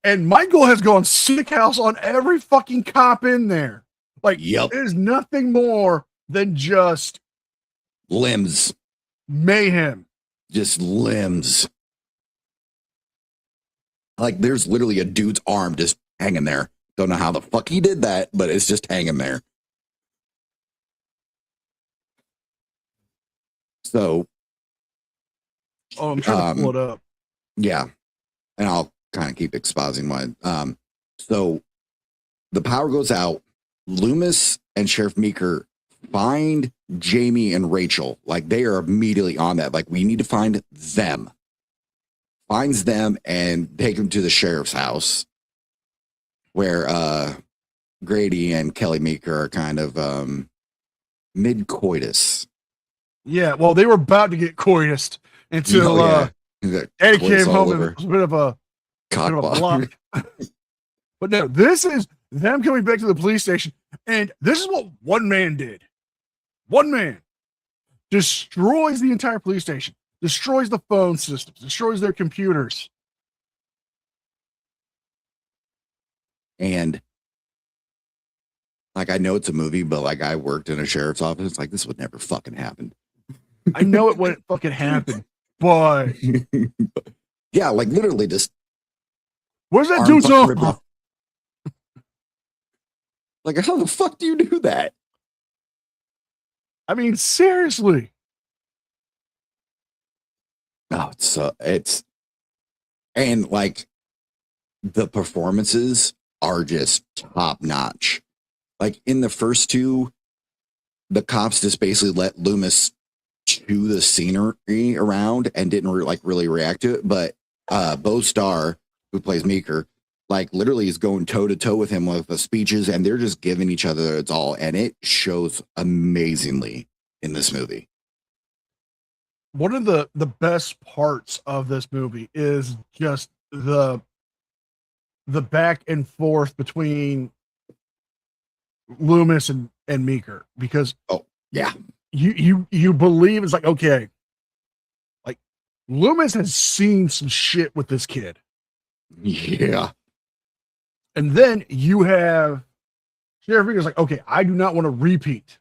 And Michael has gone sick house on every fucking cop in there. Like, Yep. it is nothing more than just Limbs. mayhem. Just limbs. Like, there's literally a dude's arm just hanging there. Don't know how the fuck he did that, but it's just hanging there. So, Oh, I'm trying to pull it up. yeah. And I'll kind of keep exposing mine. So the power goes out. Loomis and Sheriff Meeker find Jamie and Rachel. Like, they are immediately on that. Like, we need to find them. Finds them and take them to the sheriff's house where Grady and Kelly Meeker are kind of mid-coitus. Yeah, well, they were about to get coitused until Eddie came home and it was a bit of a block. But no, this is them coming back to the police station, and this is what one man did. One man destroys the entire police station, destroys the phone systems, destroys their computers. And like, I know it's a movie, but like, I worked in a sheriff's office. Like, this would never fucking happen. I know it wouldn't fucking happen, but yeah, like literally just where's that arm dude's fucking rip arm? off. Like, how the fuck do you do that? I mean, seriously. No, it's and like the performances are just top notch. Like, in the first two, the cops just basically let Loomis chew the scenery around and didn't really react to it. But Bo Starr, who plays Meeker, like literally is going toe to toe with him with the speeches, and they're just giving each other its all, and it shows amazingly in this movie. One of the best parts of this movie is just the back and forth between Loomis and Meeker, because Yeah. you believe it's like, okay, like Loomis has seen some shit with this kid. Yeah. And then you have Sheriff Meeker's like, okay, I do not want to repeat.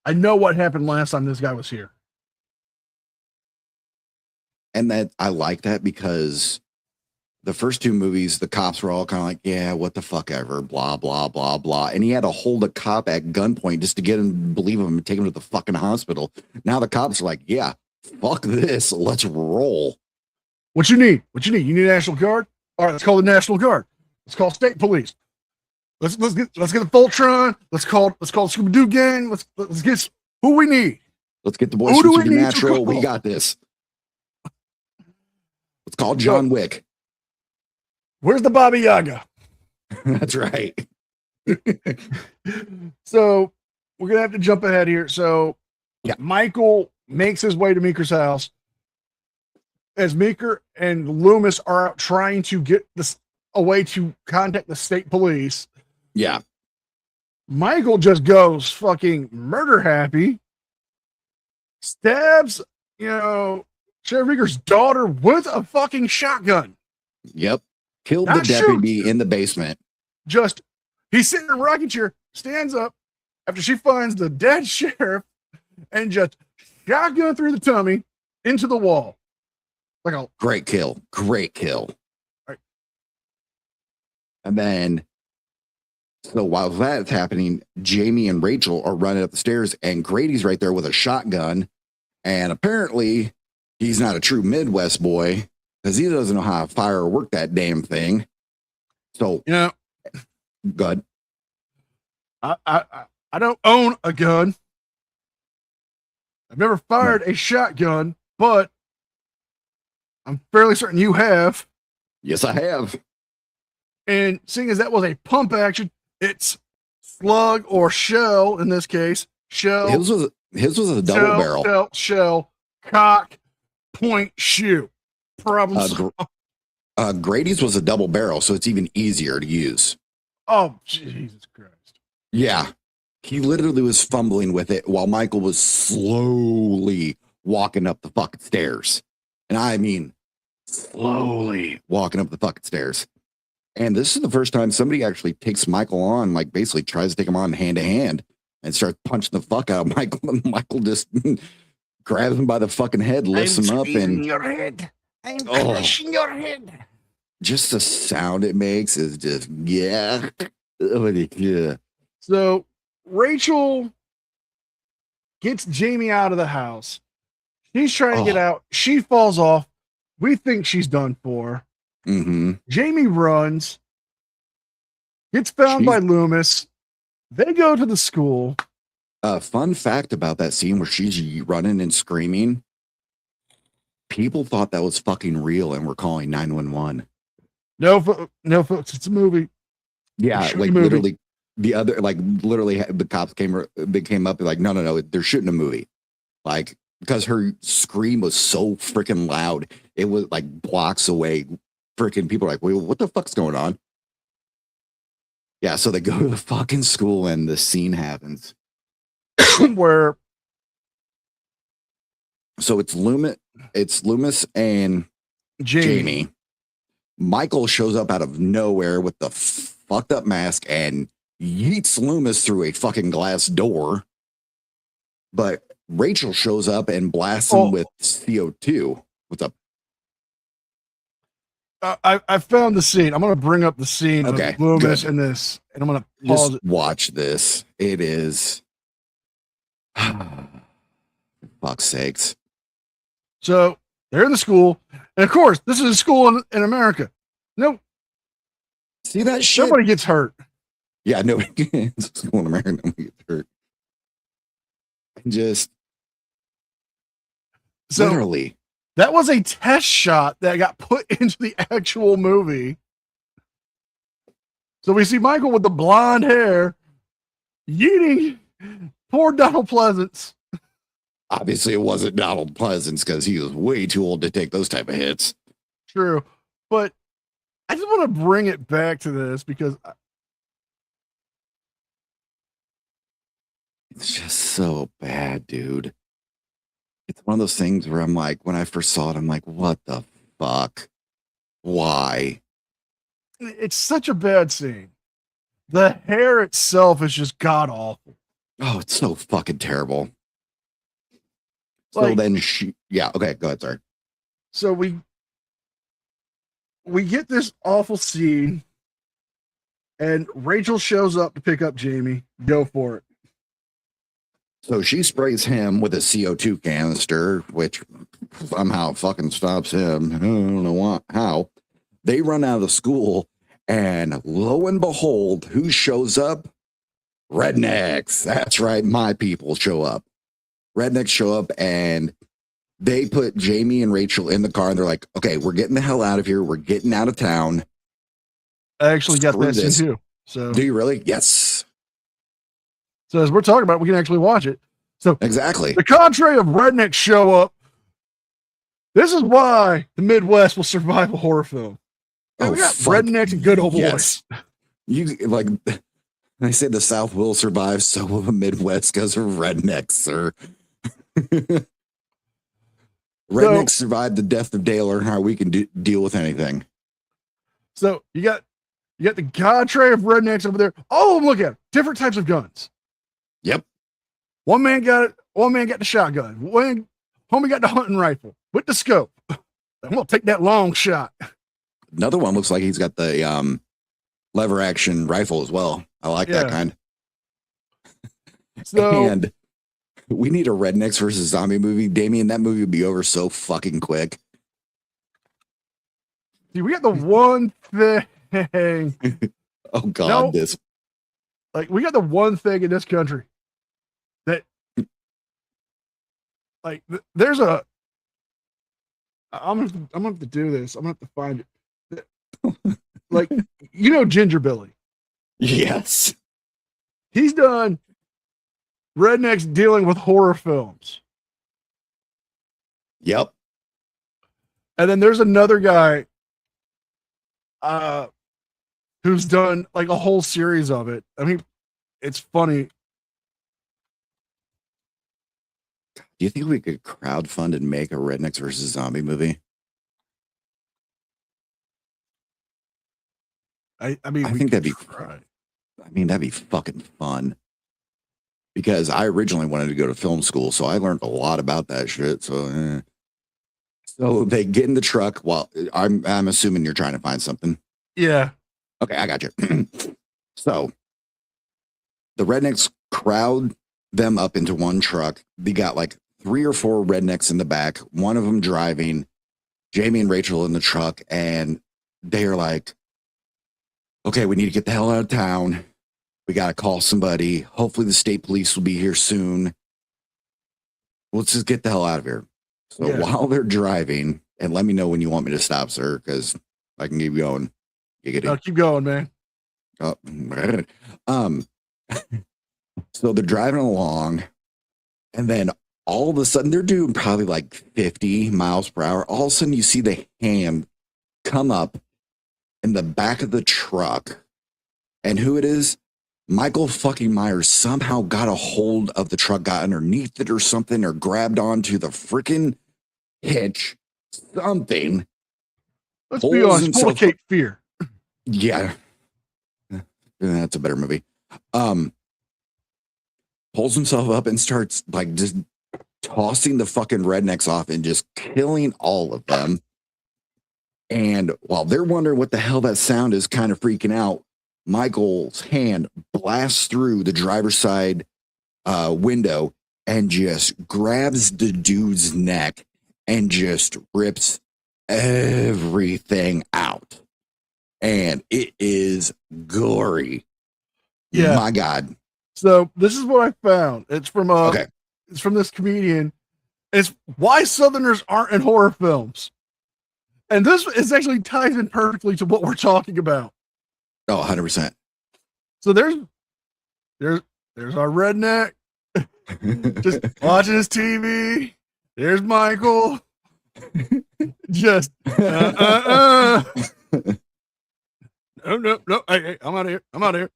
I know what happened last time this guy was here. And that I like that because the first two movies, the cops were all kind of like, yeah, what the fuck ever, blah, blah, blah, blah. And he had to hold a cop at gunpoint just to get him to believe him and take him to the fucking hospital. Now the cops are like, yeah, fuck this. Let's roll. What you need? What you need? You need a National Guard? All right, let's call the National Guard. Let's call state police. Let's get the Voltron. Let's call Scooby Doo gang. Let's get who we need. Let's get the boys from Supernatural. We got this. Let's call John Wick. Where's the Baba Yaga? That's right. So we're gonna have to jump ahead here. So yeah, Michael makes his way to Meeker's house as Meeker and Loomis are out trying to get a way to contact the state police. Yeah. Michael just goes fucking murder happy, stabs, Sheriff Meeker's daughter with a fucking shotgun. Yep. Killed the deputy in the basement. Just, he's sitting in a rocking chair, stands up after she finds the dead sheriff and just shotgun through the tummy into the wall. Like a great kill. Great kill. Right. And then, so while that's happening, Jamie and Rachel are running up the stairs, and Grady's right there with a shotgun. And apparently, he's not a true Midwest boy because he doesn't know how to fire or work that damn thing. So, good. I don't own a gun. I've never fired a shotgun, but I'm fairly certain you have. Yes, I have. And seeing as that was a pump action, it's slug or shell in this case. Shell. His was a double barrel. Shell, cock, point, shoot. Problem. Grady's was a double barrel, so it's even easier to use. Oh, Jesus Christ. Yeah. He literally was fumbling with it while Michael was slowly walking up the fucking stairs. And I mean, slowly walking up the fucking stairs. And this is the first time somebody actually takes Michael on, like basically tries to take him on hand to hand and starts punching the fuck out of Michael. And Michael just grabs him by the fucking head, lifts him up, and your head. I'm Oh. crushing your head. just the sound it makes is just, yeah. Yeah. So Rachel gets Jamie out of the house. She's trying to get out. She falls off. We think she's done for. Mm-hmm. Jamie runs, gets found by Loomis. They go to the school. Fun fact about that scene where she's running and screaming. People thought that was fucking real and were calling 911. No, folks, it's a movie. Yeah, They're shooting like a movie. literally the cops came up and like, no, they're shooting a movie. Like, because her scream was so freaking loud. It was like blocks away. Freaking people are like, wait, what the fuck's going on? Yeah, so they go to the fucking school and the scene happens. Where So it's Loomis and Jamie. Michael shows up out of nowhere with the fucked up mask and yeets Loomis through a fucking glass door. But Rachel shows up and blasts him with CO2. What's up? I found the scene. I'm going to bring up the scene Okay, of Loomis good. and this, and I'm going to pause Just it. watch this. It is. Fuck's sakes. So they're in the school, and of course, this is a school in America. No, See that shit? nobody gets hurt. Yeah, nobody gets school in America. Nobody gets hurt. Just So literally. that was a test shot that got put into the actual movie. So we see Michael with the blonde hair yeeting poor Donald Pleasance. Obviously, it wasn't Donald Pleasance because he was way too old to take those type of hits. True. But I just want to bring it back to this because It's just so bad, dude. It's one of those things where I'm like, when I first saw it, I'm like, what the fuck? Why? it's such a bad scene. The hair itself is just god awful. Oh, it's so fucking terrible. So Like- then yeah, okay, go ahead, sorry. So we get this awful scene, and Rachel shows up to pick up Jamie. Go for it. So she sprays him with a CO2 canister, which somehow fucking stops him. I don't know how. They run out of the school, and lo and behold, who shows up? Rednecks. That's right, my people show up. Rednecks show up, and they put Jamie and Rachel in the car, and they're like, okay, we're getting the hell out of here. We're getting out of town. I actually got Screw that this. scene too. So, Do you really? Yes, so as we're talking about, it, we can actually watch it. So exactly. the contrary of rednecks show up. This is why the Midwest will survive a horror film. And we got fuck rednecks and good old boys. yes. You like they say the South will survive, so will the Midwest because of rednecks, sir. Rednecks survived the death of Dale, learn how we can deal with anything. So you got the contrary of rednecks over there. All of them look at 'em. Different types of guns. Yep. One man got the shotgun. One homie got the hunting rifle with the scope. I'm gonna take that long shot. Another one looks like he's got the lever action rifle as well. I like that Yeah. kind. So And we need a rednecks versus zombie movie. Damien, that movie would be over so fucking quick. see, we got the one thing. Oh God, No. this Like we got the one thing in this country that like there's a I'm gonna have to do this. I'm gonna have to find it. Like you know Ginger Billy. yes. He's done rednecks dealing with horror films. Yep. And then there's another guy who's done like a whole series of it. I mean, it's funny. Do you think we could crowdfund and make a rednecks versus zombie movie? I mean, I we think could that'd be- try. I mean, that'd be fucking fun. Because I originally wanted to go to film school, so I learned a lot about that shit. So they get in the truck. Well, I'm assuming you're trying to find something. Yeah. Okay, I got you. So the rednecks crowd them up into one truck. They got like 3 or 4 rednecks in the back, one of them driving, Jamie and Rachel in the truck, and they're like, okay, we need to get the hell out of town. We got to call somebody. Hopefully the state police will be here soon. Let's just get the hell out of here. So Yeah. while they're driving, and let me know when you want me to stop, sir, because I can keep going. No, keep going, man. Oh, so they're driving along, and then all of a sudden they're doing probably like 50 miles per hour. All of a sudden you see the hand come up in the back of the truck, and who it is? Michael fucking Myers somehow got a hold of the truck, got underneath it or something, or grabbed onto the freaking hitch, something. Let's be Pulls honest. himself- Cape fear. Yeah. That's a better movie. Pulls himself up and starts like just tossing the fucking rednecks off and just killing all of them. And while they're wondering what the hell that sound is, kind of freaking out, Michael's hand blasts through the driver's side window and just grabs the dude's neck and just rips everything out. And it is gory. Yeah. My God. So this is what I found. It's from Okay. It's from this comedian. It's why Southerners aren't in horror films. And this is actually ties in perfectly to what we're talking about. Oh, 100%. So there's our redneck just watching his TV. There's Michael. Just No. Hey, I'm out of here. I'm out of here.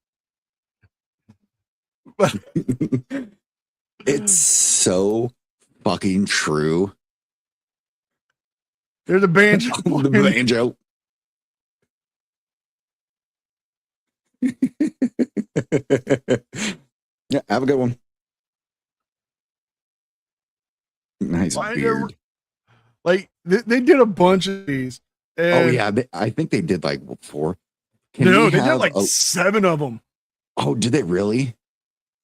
It's so fucking true. There's a banjo. The banjo. Yeah, have a good one. Nice beard. Like they did a bunch of these. Oh And yeah, I think they did like 4. No, we they did have like 7 of them. Oh, did they really?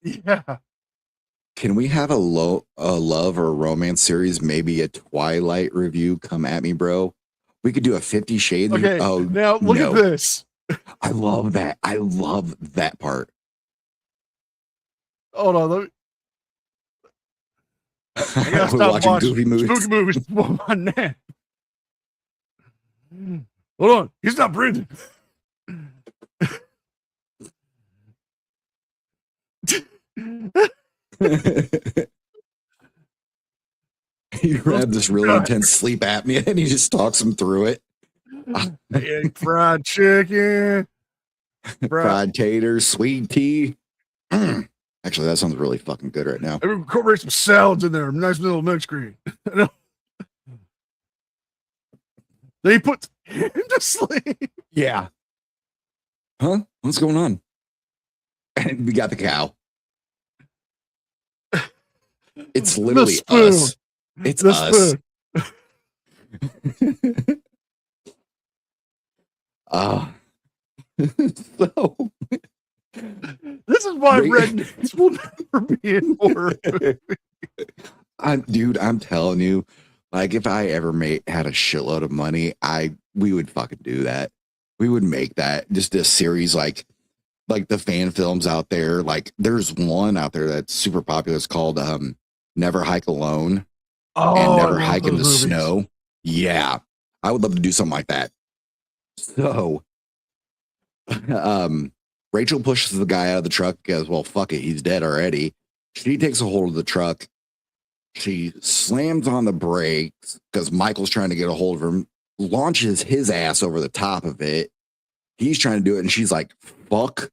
Yeah. Can we have a love or a romance series, maybe a Twilight review? Come at me, bro. We could do a 50 Shades. Okay. Oh, Now look no. at this. I love that. I love that part. Hold on. I gotta We're stop watching watching goofy movies. spooky movies before my nap. Hold on. He's not breathing. He had this really intense sleep apnea and he just talks him through it. Hey, fried chicken. Fried taters, sweet tea. Actually, that sounds really fucking good right now. Incorporate some salads in there. Nice little milk screen. Then he puts him to sleep. Yeah. Huh? What's going on? And we got the cow. It's literally spoon. us. It's The us. spoon. So This is why Wait. rednecks will never be in horror. dude, I'm telling you, like if I ever had a shitload of money, we would fucking do that. We would make that just a series like the fan films out there. Like there's one out there that's super popular. It's called Never Hike Alone and Never Hike in the Snow. Yeah. I would love to do something like that. So Rachel pushes the guy out of the truck because, well, fuck it, he's dead already. She takes a hold of the truck. She slams on the brakes because Michael's trying to get a hold of him, launches his ass over the top of it. He's trying to do it, and she's like, fuck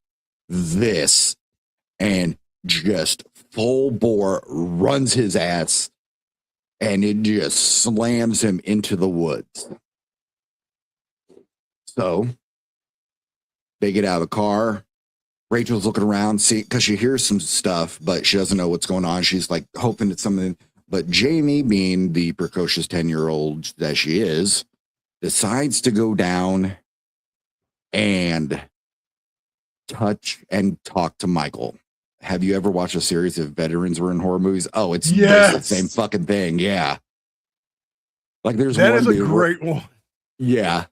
this. And just full bore runs his ass, and it just slams him into the woods. So They get out of the car. Rachel's looking around, because she hears some stuff, but she doesn't know what's going on. She's like hoping it's something. But Jamie, being the precocious 10-year-old that she is, decides to go down and touch and talk to Michael. Have you ever watched a series of veterans were in horror movies? Oh, it's basically the same fucking thing. Yeah. Like there's that one is a great one. Yeah.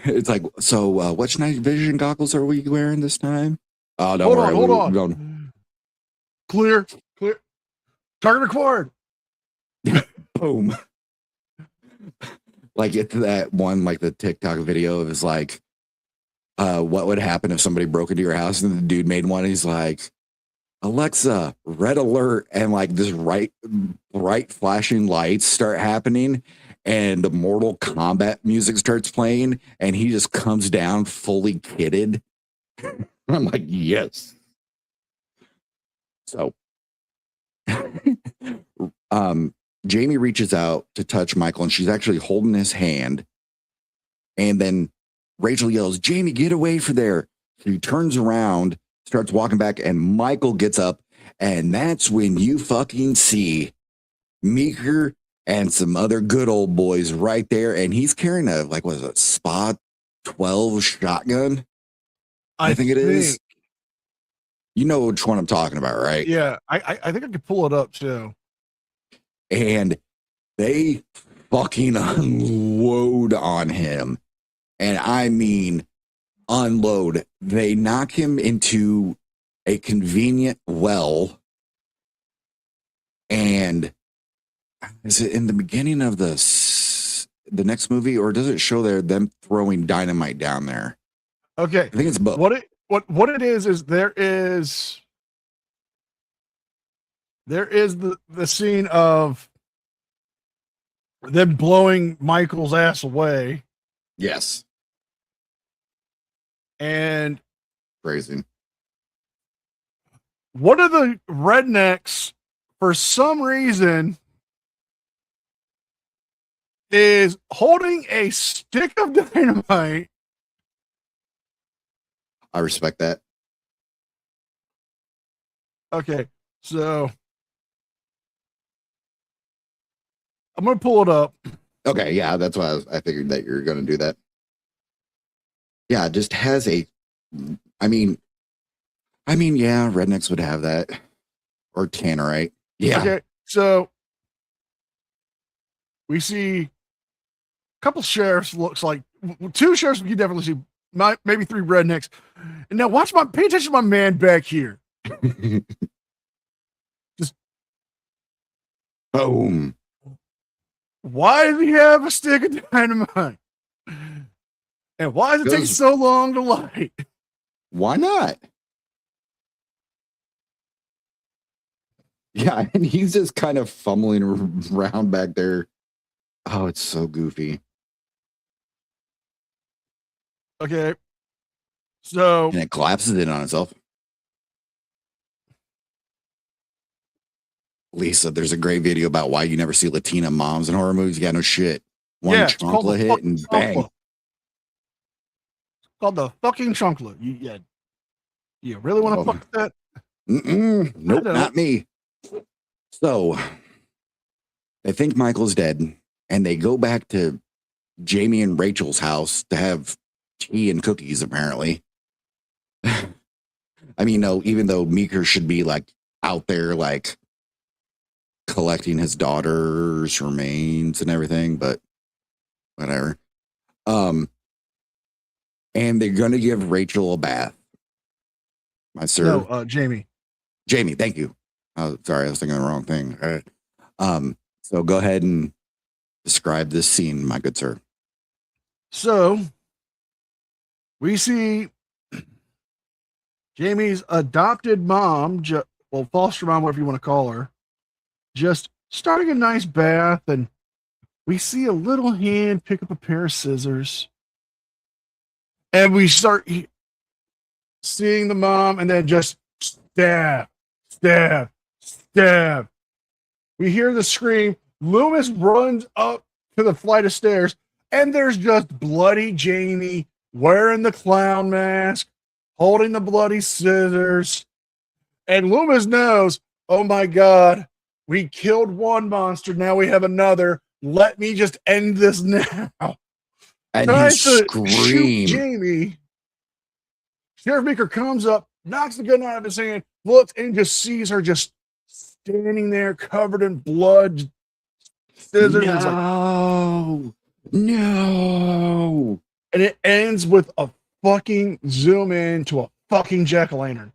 It's like, so which night vision goggles are we wearing this time? Oh, don't worry. Hold on. Clear. Target acquired. Boom. Like it's that one, like the TikTok video is like, what would happen if somebody broke into your house? And the dude made one. He's like, Alexa, red alert. And like this bright flashing lights start happening. And the Mortal Kombat music starts playing. And he just comes down fully kitted. I'm like, yes. So, Jamie reaches out to touch Michael, and she's actually holding his hand. And then Rachel yells, Jamie, get away from there. So he turns around, starts walking back, and Michael gets up. And that's when you fucking see Meeker and some other good old boys right there. And he's carrying a, like, what is it, Spot 12 shotgun? I think it is. You know which one I'm talking about, right? Yeah, I think I could pull it up too. And they fucking unload on him. And I mean, unload. They knock him into a convenient well. And is it in the beginning of the next movie, or does it show them throwing dynamite down there? Okay. I think it's both. What it is there is the scene of them blowing Michael's ass away. Yes. And crazy. One of the rednecks, for some reason, is holding a stick of dynamite. I respect that. Okay, so I'm going to pull it up. Okay, yeah, that's why I figured that you're going to do that. Yeah, it just has a, I mean, yeah, rednecks would have that. Or tannerite. Yeah. Okay, so we see a couple sheriffs, looks like two sheriffs. We can definitely see maybe three rednecks. And now pay attention to my man back here. Just boom. Why does he have a stick of dynamite? And why does it take so long to light? Why not? Yeah, and he's just kind of fumbling around back there. Oh, it's so goofy. Okay. So. And it collapses in on itself. Lisa, there's a great video about why you never see Latina moms in horror movies. You got no shit. One chonkla hit and bang. It's called the fucking chonkla. You really want to fuck with that? Nope, not me. So they think Michael's dead, and they go back to Jamie and Rachel's house to have tea and cookies, apparently. I mean, no, even though Meeker should be like out there, like collecting his daughter's remains and everything, but whatever. And they're going to give Rachel a bath. My sir. No, Jamie. Jamie, thank you. Oh, sorry, I was thinking the wrong thing. So go ahead and describe this scene, my good sir. So we see Jamie's adopted mom, foster mom, whatever you want to call her, just starting a nice bath, and we see a little hand pick up a pair of scissors, and we start seeing the mom, and then just stab. We hear the scream. Loomis runs up to the flight of stairs, and there's just bloody Jamie wearing the clown mask, holding the bloody scissors. And Loomis knows, oh my God, we killed one monster. Now we have another. Let me just end this now. And Tries you to shoot scream. Jamie. Sheriff Meeker comes up, knocks the gun out of his hand, looks, and just sees her just standing there covered in blood, scissors. And, No. and it ends with a fucking zoom in to a fucking jack-o'-lantern.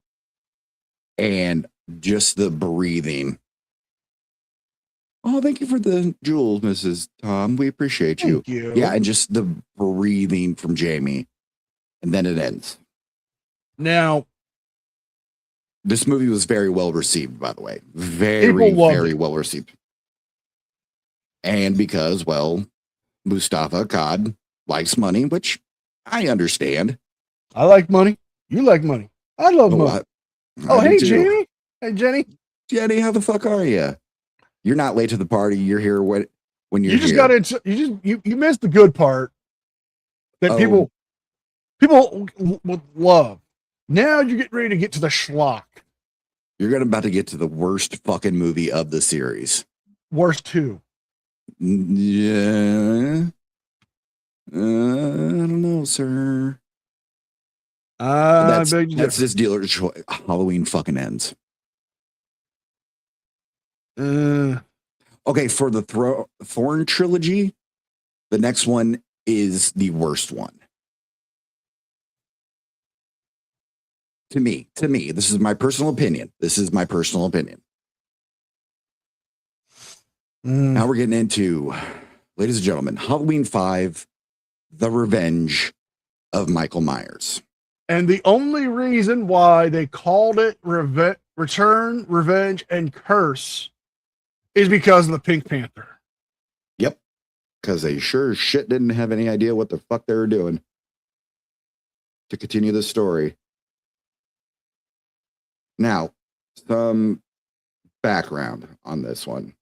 And just the breathing. Oh, thank you for the jewels, Mrs. Tom. We appreciate you. Thank you. Yeah, and just the breathing from Jamie. And then it ends. Now, this movie was very well received, by the way. Very, very well received. And because, well, Mustafa Cod likes money, which I understand. I like money. You like money. I love money. I Hey, do too. Jamie. Hey, Jenny. Jenny, how the fuck are you? You're not late to the party. You're here when you're You just here. got into you missed the good part that people would love. Now you're getting ready to get to the schlock. You're about to get to the worst fucking movie of the series. Worst two. Yeah. I don't know, sir. That's this dealer's choice. Halloween fucking ends. Okay, for the Thorn Trilogy, the next one is the worst one. To me, this is my personal opinion. Now we're getting into, ladies and gentlemen, Halloween 5, The Revenge of Michael Myers. And the only reason why they called it Return, Revenge, and Curse is because of the Pink Panther. Yep. Because they sure as shit didn't have any idea what the fuck they were doing to continue the story. Now, some background on this one.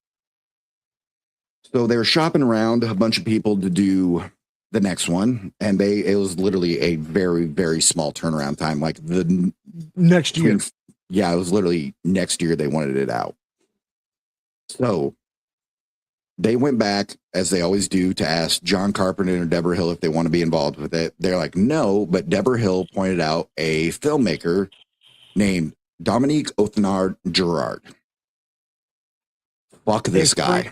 So they were shopping around a bunch of people to do the next one, and it was literally a very, very small turnaround time. Like the next year. Yeah, it was literally next year they wanted it out. So they went back, as they always do, to ask John Carpenter and Deborah Hill if they want to be involved with it. They're like, no, but Deborah Hill pointed out a filmmaker named Dominique Othenard Gerard. Fuck this guy.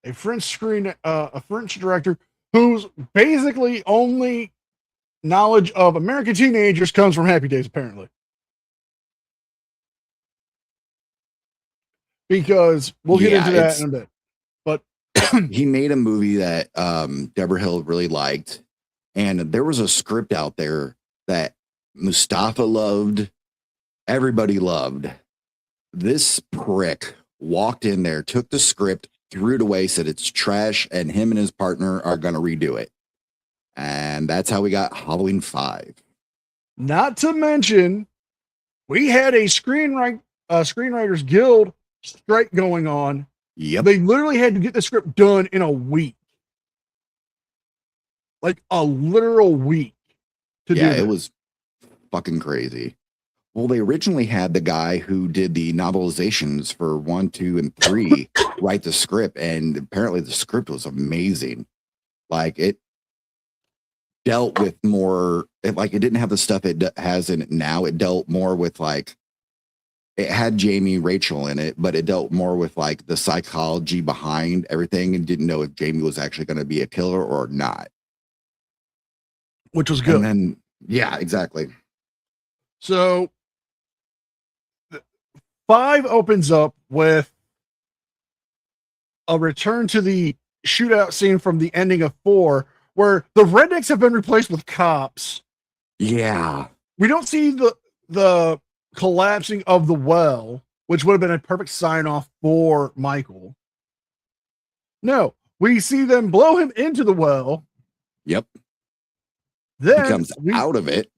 A French director whose basically only knowledge of American teenagers comes from Happy Days, apparently. Because we'll get into that in a bit. But he made a movie that Deborah Hill really liked, and there was a script out there that Mustafa loved, everybody loved. This prick walked in there, took the script, threw it away, said it's trash, and him and his partner are going to redo it. And that's how we got Halloween 5. Not to mention, we had a Screenwriters Guild strike going on. Yep. They literally had to get the script done in a week. Like a literal week. It was fucking crazy. Well, they originally had the guy who did the novelizations for 1, 2, and 3 write the script, and apparently the script was amazing. Like, it dealt with more, it didn't have the stuff it has in it now. It dealt more with, like, it had Jamie Rachel in it, but it dealt more with, like, the psychology behind everything and didn't know if Jamie was actually going to be a killer or not. Which was good. And then, yeah, exactly. So 5 opens up with a return to the shootout scene from the ending of 4, where the rednecks have been replaced with cops. Yeah. We don't see the collapsing of the well, which would have been a perfect sign off for Michael. No, we see them blow him into the well. Yep. Then he comes out of it.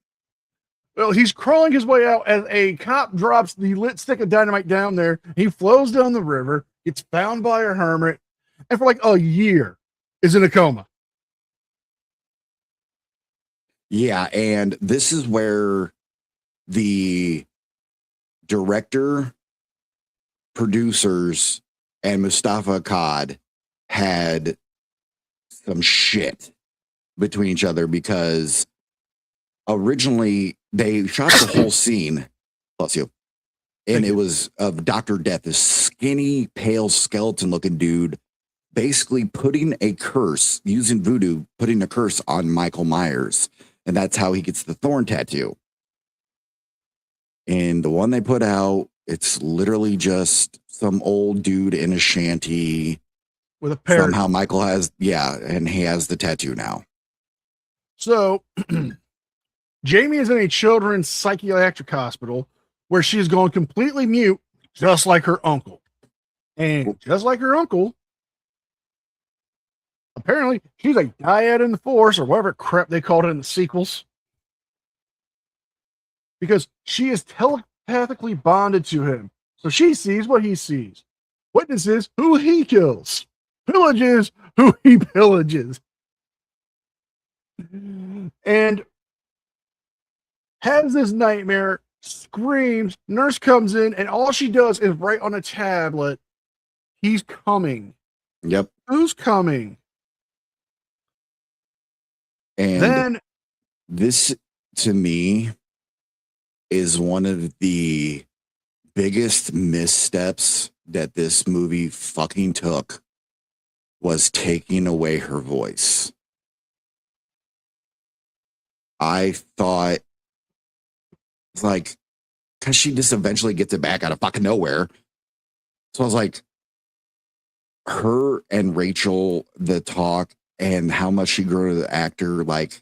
Well, he's crawling his way out as a cop drops the lit stick of dynamite down there. He flows down the river, gets found by a hermit, and for like a year is in a coma. Yeah, and this is where the director, producers, and Mustafa Akkad had some shit between each other because originally they shot the whole scene, bless you, and it was of Dr. Death, this skinny, pale, skeleton-looking dude, basically putting a curse, using voodoo, putting a curse on Michael Myers. And that's how he gets the Thorn tattoo. And the one they put out, it's literally just some old dude in a shanty. With a parrot. Somehow Michael has, and he has the tattoo now. So Jamie is in a children's psychiatric hospital where she is going completely mute, just like her uncle. And just like her uncle, apparently she's a dyad in the force or whatever crap they called it in the sequels. Because she is telepathically bonded to him. So she sees what he sees, witnesses who he kills, pillages who he pillages, and has this nightmare, screams, nurse comes in, and all she does is write on a tablet, he's coming. Yep. Who's coming? And then this, to me, is one of the biggest missteps that this movie fucking took, was taking away her voice. I thought, like, because she just eventually gets it back out of fucking nowhere. So I was like, her and Rachel, the talk and how much she grew to the actor, like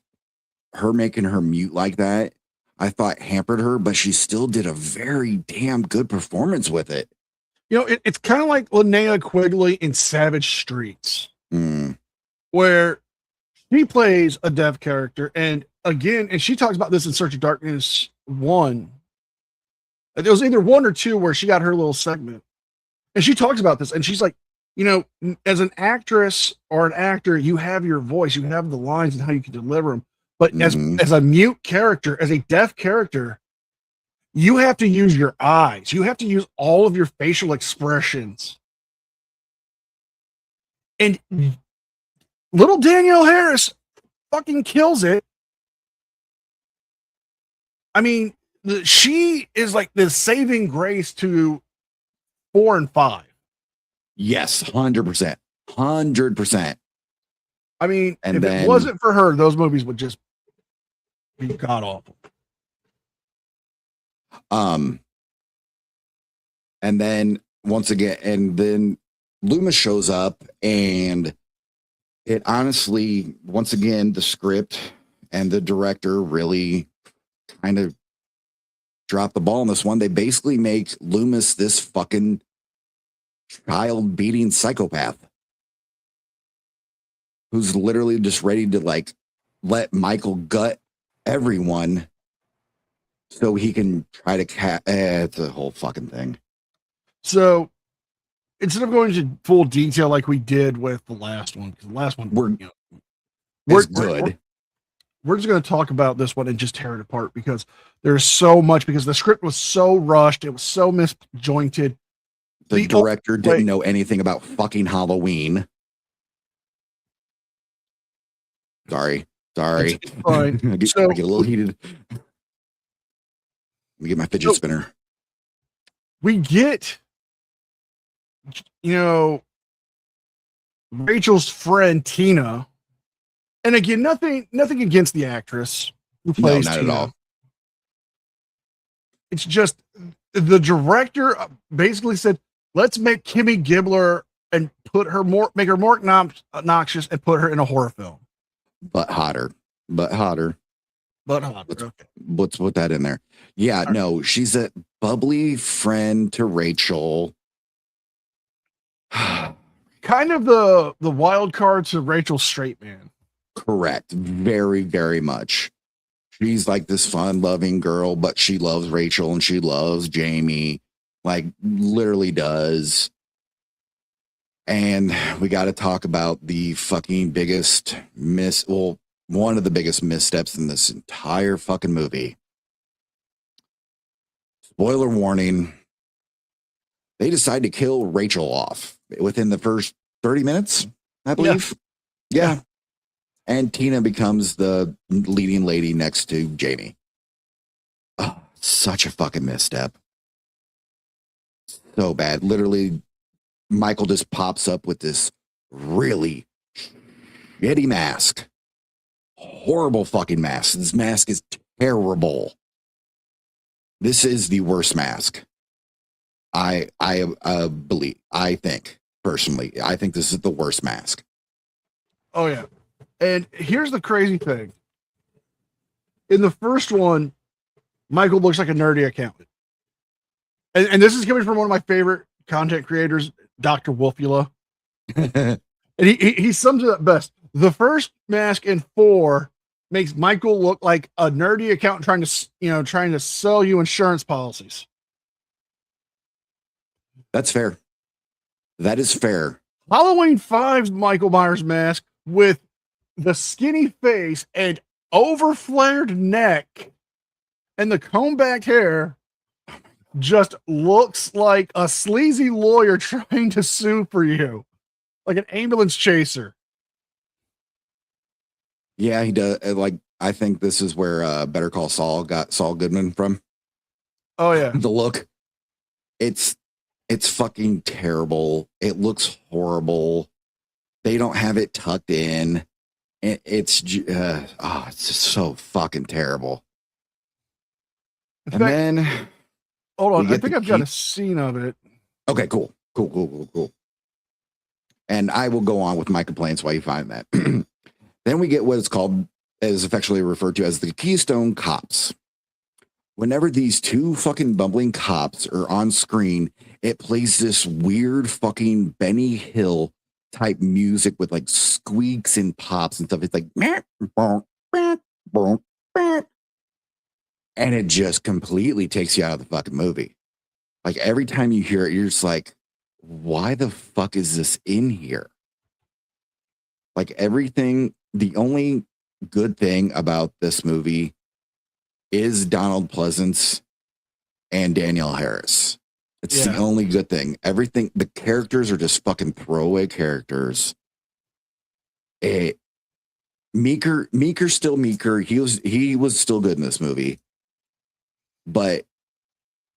her making her mute like that, I thought hampered her, but she still did a very damn good performance with it. You know, it's kind of like Linnea Quigley in Savage Streets, where she plays a deaf character. And again, and she talks about this in Search of Darkness 1. It was either 1 or 2 where she got her little segment. And she talks about this. And she's like, you know, as an actress or an actor, you have your voice, you have the lines and how you can deliver them. But as a mute character, as a deaf character, you have to use your eyes. You have to use all of your facial expressions. And little Danielle Harris fucking kills it. I mean, she is like the saving grace to 4 and 5. Yes, 100%. 100%. I mean, and if then, it wasn't for her, those movies would just be god awful. And then once again, and then Loomis shows up, and it honestly, once again, the script and the director really kind of dropped the ball on this one. They basically make Loomis this fucking child beating psychopath who's literally just ready to like let Michael gut everyone so he can try to it's a whole fucking thing. So instead of going into full detail like we did with the last one, because the last one we're good. We're just going to talk about this one and just tear it apart because there's so much, because the script was so rushed, it was so misjointed. The director didn't know anything about fucking Halloween. Sorry. It's fine. I get a little heated. Let me get my fidget spinner. We get, you know, Rachel's friend Tina, and again, nothing against the actress who plays not Tina. at all. It's just the director basically said, "Let's make Kimmy Gibbler and make her more obnoxious and put her in a horror film, but hotter." Okay. Let's put that in there. Yeah, no, she's a bubbly friend to Rachel. Kind of the wild card to Rachel's straight man. Correct. Very, very much. She's like this fun loving girl, but she loves Rachel and she loves Jamie, like literally does. And we got to talk about the fucking biggest one of the biggest missteps in this entire fucking movie. Spoiler warning. They decide to kill Rachel off within the first 30 minutes, I believe. Yeah. And Tina becomes the leading lady next to Jamie. Oh, such a fucking misstep. So bad. Literally, Michael just pops up with this really shitty mask. Horrible fucking mask. This mask is terrible. This is the worst mask. I think personally, I think this is the worst mask. Oh yeah. And here's the crazy thing. In the first one, Michael looks like a nerdy accountant. And this is coming from one of my favorite content creators, Dr. Wolfula. And he sums it up best. The first mask in 4 makes Michael look like a nerdy accountant trying to sell you insurance policies. That's fair. That is fair. Halloween 5's Michael Myers mask with the skinny face and overflared neck and the comb back hair just looks like a sleazy lawyer trying to sue for you, like an ambulance chaser. Yeah, he does. Like, I think this is where Better Call Saul got Saul Goodman from. Oh yeah. The look. It's fucking terrible. It looks horrible. They don't have it tucked in. It's just so fucking terrible. In fact, hold on. I think I've got a keep... scene of it. Okay, cool. And I will go on with my complaints while you find that. Then we get what is affectionately referred to as the Keystone Cops. Whenever these two fucking bumbling cops are on screen, it plays this weird fucking Benny Hill type music with like squeaks and pops and stuff. It's like, and it just completely takes you out of the fucking movie. Like every time you hear it, you're just like, why the fuck is this in here? Like everything, the only good thing about this movie is Donald Pleasance and Danielle Harris. It's the only good thing. Everything, the characters are just fucking throwaway characters. Meeker's still Meeker. He was still good in this movie, but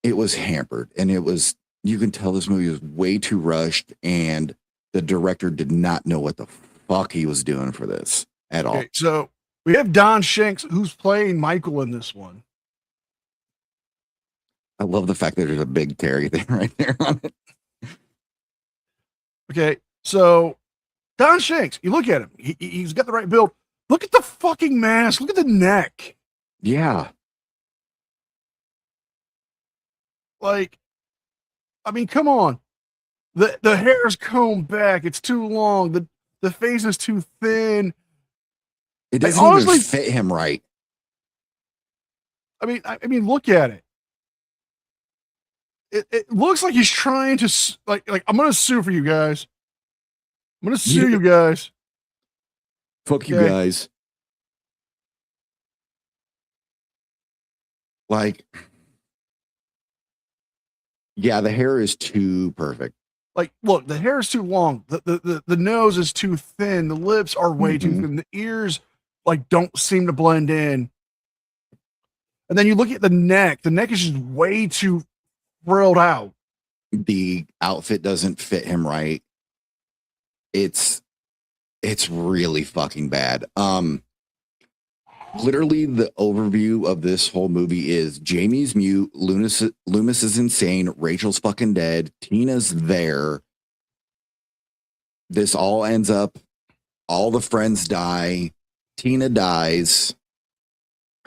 it was hampered, and you can tell this movie was way too rushed, and the director did not know what the fuck he was doing for this at all. So we have Don Shanks, who's playing Michael in this one. I love the fact that there's a big Terry thing right there on it. Okay, so Don Shanks, you look at him. He's got the right build. Look at the fucking mask. Look at the neck. Yeah. Like, I mean, come on. The hair is combed back. It's too long. The face is too thin. It doesn't even fit him right. I mean, look at it. It looks like he's trying to like I'm gonna sue for you guys. I'm gonna sue you guys. Fuck you guys. Like, yeah, the hair is too perfect. Like, look, the hair is too long. The nose is too thin. The lips are way too thin. The ears like don't seem to blend in. And then you look at the neck. The neck is just way too frilled out. The outfit doesn't fit him right. It's really fucking bad. Literally the overview of this whole movie is Jamie's mute, Loomis is insane, Rachel's fucking dead, Tina's there. This all ends up, all the friends die, Tina dies,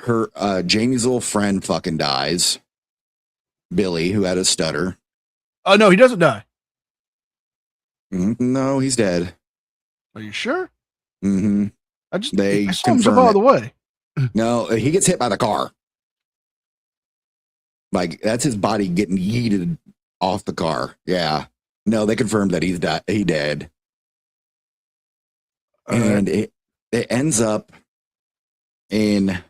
her Jamie's little friend fucking dies. Billy, who had a stutter. Oh no, he doesn't die. No, he's dead. Are you sure? Mm-hmm. I saw him jump out of the way. No, he gets hit by the car. Like, that's his body getting yeeted off the car. Yeah. No, they confirmed that he dead. And it ends up in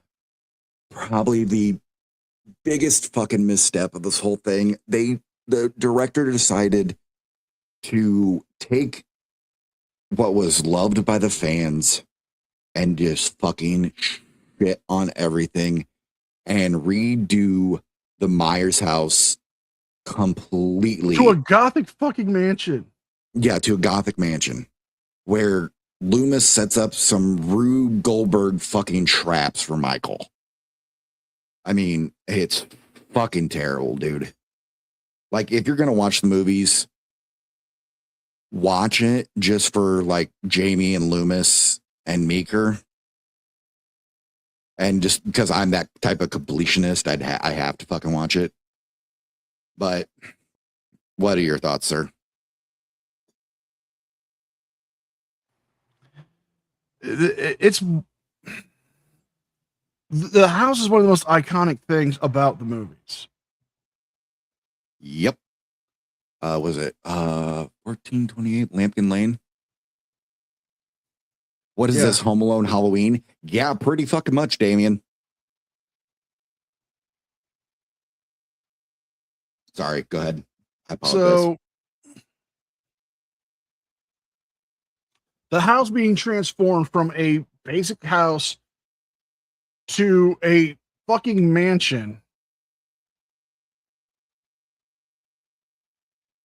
probably the biggest fucking misstep of this whole thing. The director decided to take what was loved by the fans and just fucking shit on everything and redo the Myers house completely to a gothic fucking mansion. Yeah, to a gothic mansion where Loomis sets up some Rube Goldberg fucking traps for Michael. I mean, it's fucking terrible, dude. Like, if you're going to watch the movies, watch it just for like Jamie and Loomis and Meeker. And just because I'm that type of completionist, I have to fucking watch it. But what are your thoughts, sir? It's the house is one of the most iconic things about the movies. Yep. Was it 1428 Lampkin Lane? What is this, Home Alone Halloween? Yeah, pretty fucking much, Damien. Sorry, go ahead. I apologize. So the house being transformed from a basic house to a fucking mansion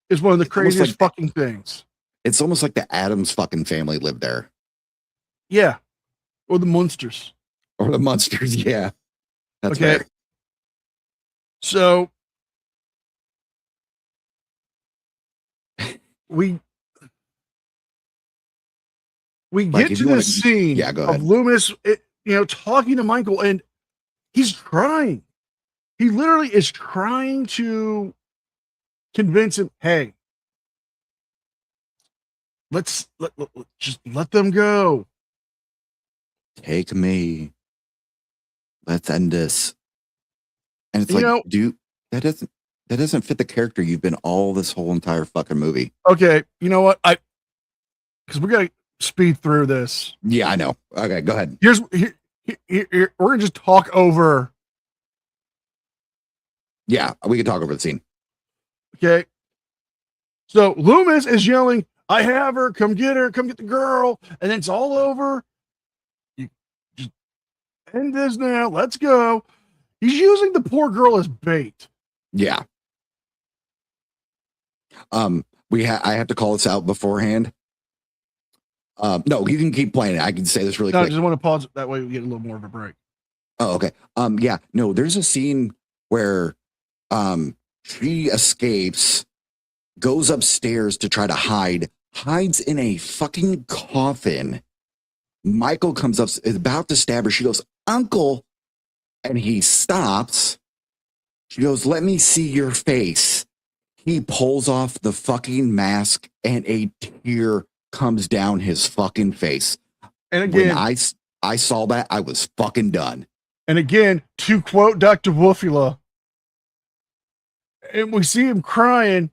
is one of the craziest fucking things. It's almost like the Addams fucking family lived there. Yeah. Or the Munsters. Or the Munsters, yeah. That's okay. Fair. So we get to this scene of Loomis, talking to Michael, and he's trying. He literally is trying to convince him, hey, just let them go. Take me. Let's end this. And it's like, dude, that doesn't fit the character you've been all this whole entire fucking movie. Okay, you know what? Because we're gonna speed through this. Yeah, I know. Okay, go ahead. We're gonna just talk over. Yeah, we can talk over the scene. Okay. So Loomis is yelling, I have her, come get the girl, and then it's all over. You just end this now. Let's go. He's using the poor girl as bait. Yeah. I have to call this out beforehand. No, you can keep playing it. I can say this really quick. I just want to pause it. That way we get a little more of a break. Oh, okay. Yeah, no, there's a scene where she escapes, goes upstairs to try to hides in a fucking coffin. Michael comes up, is about to stab her. She goes, Uncle, and he stops. She goes, let me see your face. He pulls off the fucking mask and a tear comes down his fucking face. And again, when I saw that, I was fucking done. And again, to quote Dr. Wolfula, and we see him crying,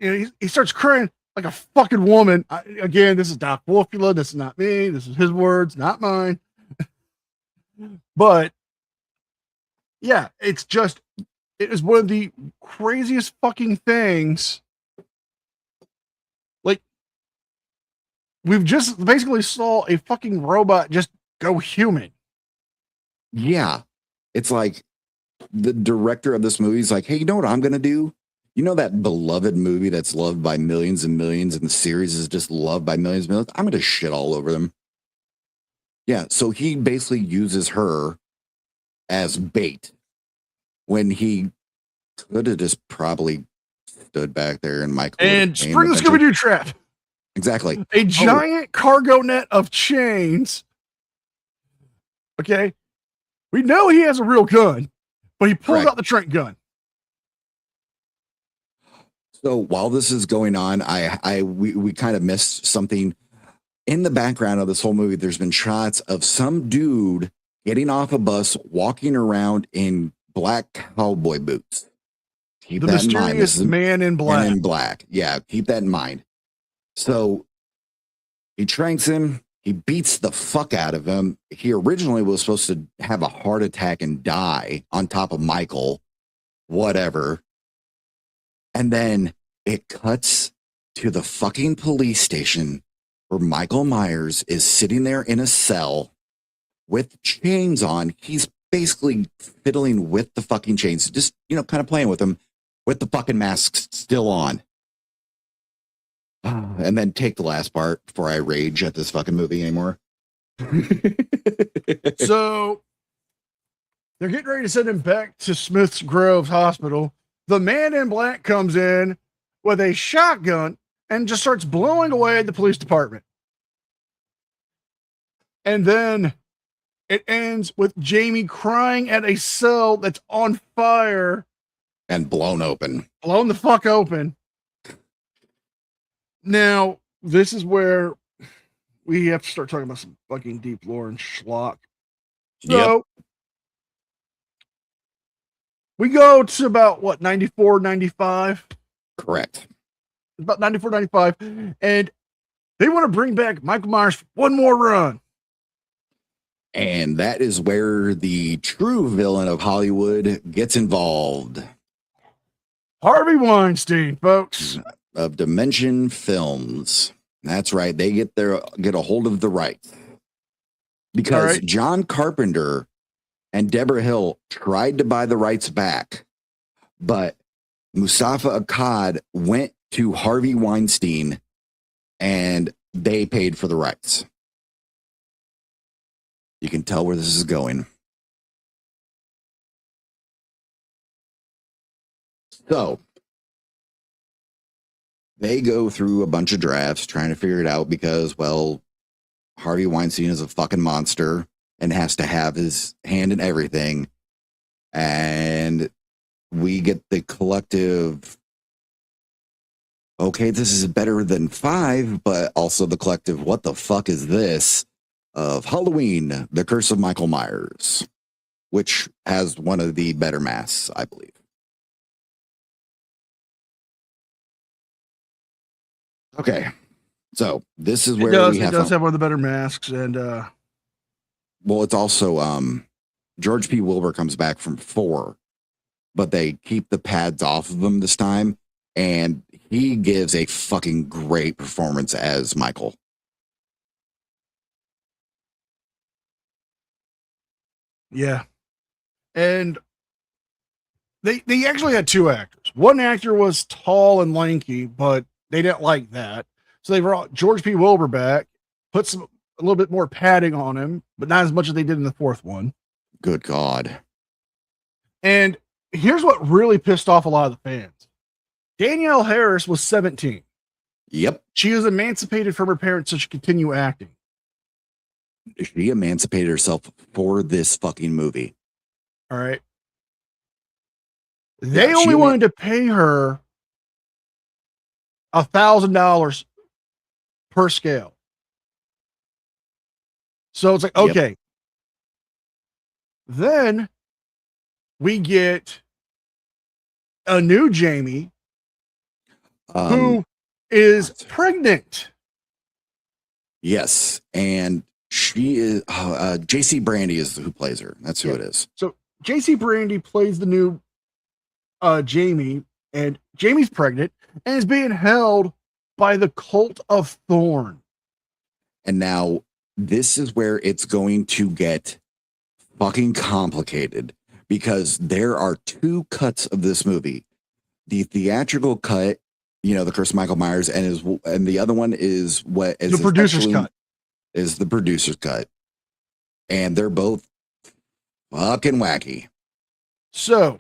and he starts crying like a fucking woman. Again, this is Doc Wolfula. This is not me. This is his words, not mine. But yeah, it is one of the craziest fucking things. Like, we've just basically saw a fucking robot just go human. Yeah. It's like the director of this movie is like, hey, you know what I'm going to do? You know that beloved movie that's loved by millions and millions and the series is just loved by millions and millions? I'm going to shit all over them. Yeah. So he basically uses her as bait when he could have just probably stood back there and Michael and spring the Scooby-Doo trap. Exactly. A giant cargo net of chains. Okay. We know he has a real gun, but he pulled out the Trent gun. So while this is going on, we kind of missed something in the background of this whole movie. There's been shots of some dude getting off a bus, walking around in black cowboy boots. Keep the that in mind. Mysterious man in black. Man in black. Yeah, keep that in mind. So he tranks him. He beats the fuck out of him. He originally was supposed to have a heart attack and die on top of Michael, whatever. And then it cuts to the fucking police station where Michael Myers is sitting there in a cell with chains on. He's basically fiddling with the fucking chains, just, kind of playing with them with the fucking masks still on. And then take the last part before I rage at this fucking movie anymore. So they're getting ready to send him back to Smith's Grove Hospital. The man in black comes in with a shotgun and just starts blowing away the police department. And then it ends with Jamie crying at a cell that's on fire. And blown open. Blown the fuck open. Now, this is where we have to start talking about some fucking deep lore and schlock. So, we go to about, 94, 95? Correct. About 94, 95. And they want to bring back Michael Myers for one more run. And that is where the true villain of Hollywood gets involved. Harvey Weinstein, folks. Of Dimension Films. That's right. They get a hold of the rights. Because John Carpenter and Deborah Hill tried to buy the rights back, but Mustafa Akkad went to Harvey Weinstein and they paid for the rights. You can tell where this is going. So they go through a bunch of drafts trying to figure it out because, well, Harvey Weinstein is a fucking monster and has to have his hand in everything. And we get the collective, okay, this is better than 5, but also the collective, what the fuck is this? Of Halloween, The Curse of Michael Myers, which has one of the better masks, I believe. Okay, so this is where it does have one of the better masks, and well, it's also George P. Wilbur comes back from 4, but they keep the pads off of him this time, and he gives a fucking great performance as Michael. Yeah, and they actually had 2 actors. One actor was tall and lanky, but they didn't like that. So they brought George P. Wilbur back, put a little bit more padding on him, but not as much as they did in the 4th one. Good God. And here's what really pissed off a lot of the fans. Danielle Harris was 17. Yep. She was emancipated from her parents so she could continue acting. She emancipated herself for this fucking movie. All right. They only wanted to pay her $1,000 per scale. So it's like, okay. Yep. Then we get a new Jamie who is pregnant. Yes. And she is, JC Brandy is who plays her. That's who it is. So JC Brandy plays the new Jamie, and Jamie's pregnant and is being held by the cult of Thorn. And now this is where it's going to get fucking complicated because there are 2 cuts of this movie. The theatrical cut, The Curse of Michael Myers, and the other one is what is the producer's cut. Is the producer's cut. And they're both fucking wacky. So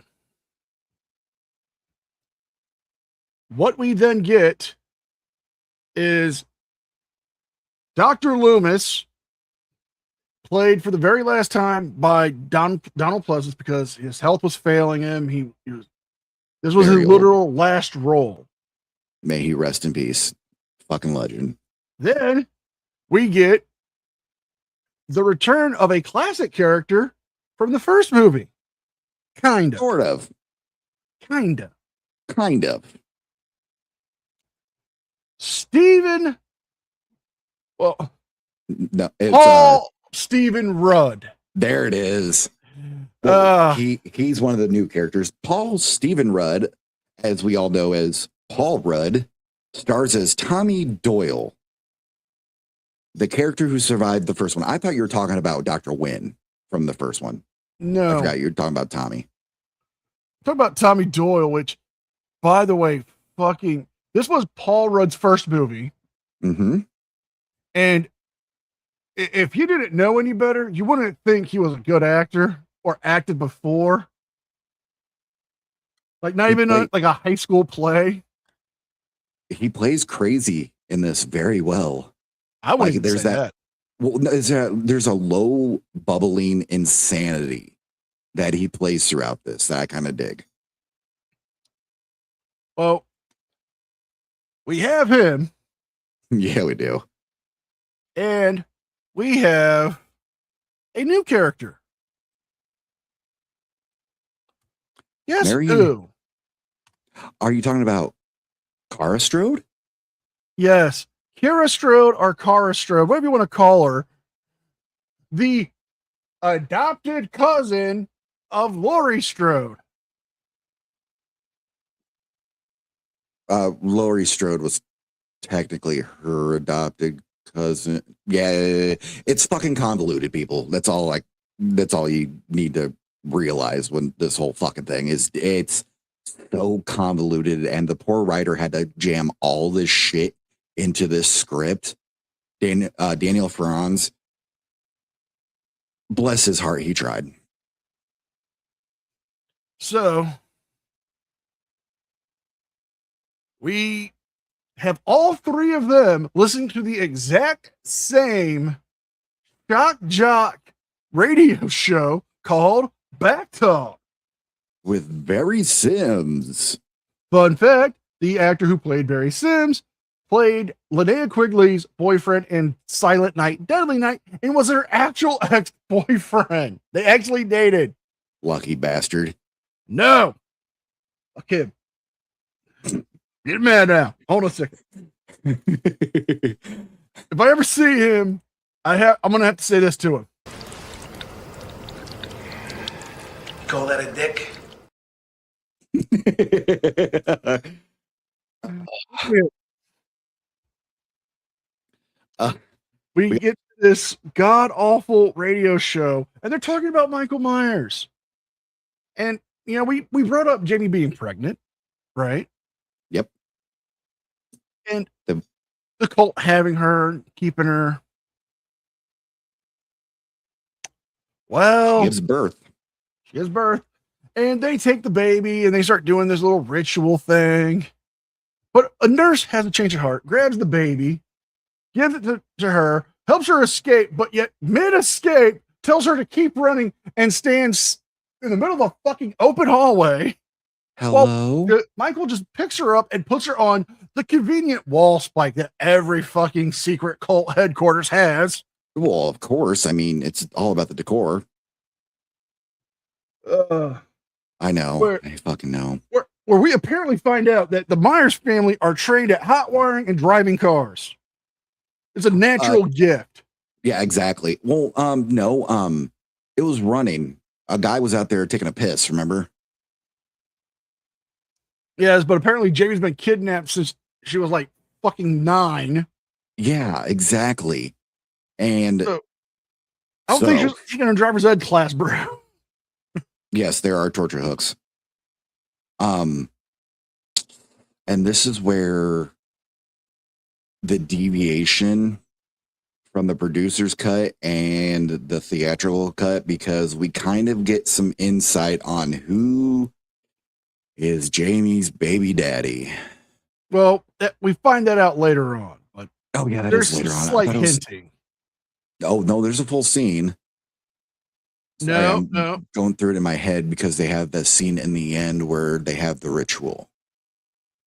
what we then get is Dr. Loomis, played for the very last time by Donald Pleasance because his health was failing him. This was his literal last role. May he rest in peace. Fucking legend. Then we get the return of a classic character from the first movie. Kind of. Sort of. Kind of. Kind of. Stephen, well, No, it's Paul Stephen Rudd. there it is. Well, Uh, he's one of the new characters. Paul Stephen Rudd, as we all know as Paul Rudd, stars as Tommy Doyle, the character who survived the first one. I thought you were talking about Dr. Wynn from the first one. I no. forgot you were talking about Tommy. Talk about Tommy Doyle, which, by the way, this was Paul Rudd's first movie. Mm-hmm. And if you didn't know any better, you wouldn't think he was a good actor or acted before. Like, not even like a high school play. He plays crazy in this very well. I wouldn't there's say that. Well, there's a low bubbling insanity that he plays throughout this that I kind of dig. Well, we have him, Yeah, we do. and we have a new character. Yes, Mary- who? Are you talking about Cara Strode? Yes, Kira Strode or Cara Strode, whatever you want to call her, the adopted cousin of Laurie Strode. Laurie Strode was technically her adopted cousin. Yeah, it's fucking convoluted, people. That's all you need to realize when this whole fucking thing is. It's so convoluted, and the poor writer had to jam all this shit into this script. Daniel Franz, bless his heart, he tried. So we have all three of them listening to the exact same shock jock radio show called Back Talk. With Barry Sims. Fun fact, the actor who played Barry Sims played Linnea Quigley's boyfriend in Silent Night, Deadly Night, and was her actual ex-boyfriend. They actually dated. Lucky bastard. No. Okay. Get mad now. Hold on a second. If I ever see him, I'm gonna have to say this to him. Call that a dick? We get this god awful radio show, and they're talking about Michael Myers. And we brought up Jenny being pregnant, right? Yep. And the cult having her, keeping her. Well, Gives birth. she gives birth, and they take the baby and they start doing this little ritual thing. But a nurse has a change of heart, grabs the baby, gives it to her, helps her escape, but yet mid-escape tells her to keep running and stands in the middle of a fucking open hallway. Hello? Well, Michael just picks her up and puts her on the convenient wall spike that every fucking secret cult headquarters has. Well, of course. I mean, it's all about the decor. I know. I fucking know. Where we apparently find out that the Myers family are trained at hot wiring and driving cars. It's a natural gift. Yeah, exactly. Well, no, it was running. A guy was out there taking a piss, remember? Yes, but apparently Jamie's been kidnapped since she was like fucking 9. Yeah, exactly. And I don't think she's taking a driver's ed class, bro. Yes, there are torture hooks. And this is where the deviation from the producer's cut and the theatrical cut, because we kind of get some insight on who is Jamie's baby daddy. Well, we find that out later on. But oh yeah, there's later on. Slight hinting. Oh no, there's a full scene. No. Going through it in my head because they have the scene in the end where they have the ritual.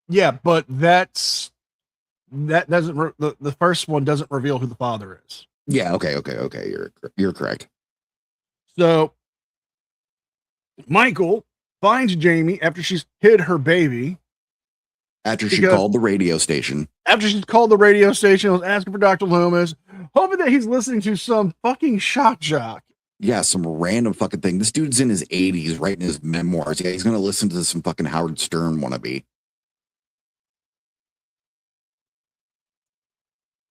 Yeah, but that doesn't the first one doesn't reveal who the father is. Yeah, okay. You're correct. So Michael finds Jamie after she's hid her baby. After she called the radio station. After she's called the radio station, was asking for Dr. Loomis. hoping that he's listening to some fucking shock jock. Yeah, some random fucking thing. This dude's in his 80s writing his memoirs. Yeah, he's going to listen to some fucking Howard Stern wannabe.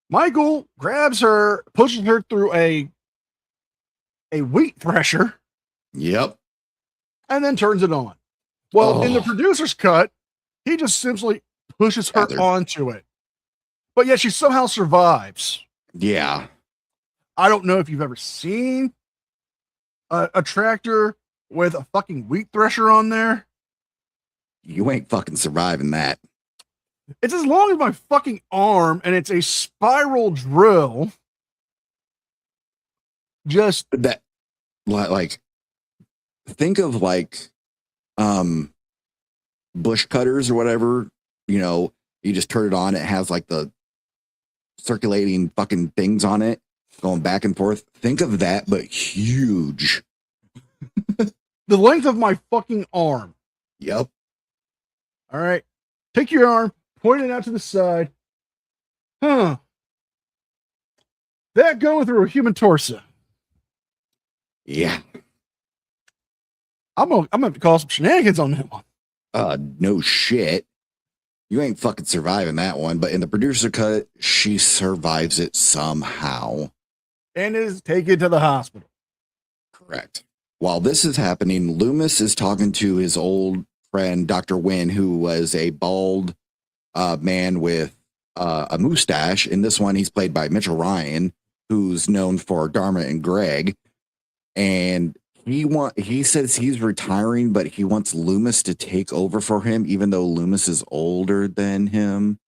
Michael grabs her, pushes her through a wheat thresher, Yep. and then turns it on. Well, in the Oh. producer's cut, he just simply pushes her Feather. onto it. But yet she somehow survives. Yeah. I don't know if you've ever seen a tractor with a fucking wheat thresher on there. You ain't fucking surviving that. It's as long as my fucking arm, and it's a spiral drill. Just That, like, think of like, bush cutters or whatever, you know, you just turn it on. It has like the circulating fucking things on it going back and forth. Think of that, but huge. the length of my fucking arm. Yep. All right. Take your arm, point it out to the side. Huh. That going through a human torso. Yeah. I'm gonna have to call some shenanigans on that one. No shit. You ain't fucking surviving that one. But in the producer cut, she survives it somehow. And is taken to the hospital. Correct. While this is happening, Loomis is talking to his old friend, Dr. Wynn, who was a bald man with a mustache. In this one, he's played by Mitchell Ryan, who's known for Dharma and Greg. And he says he's retiring, but he wants Loomis to take over for him, even though Loomis is older than him.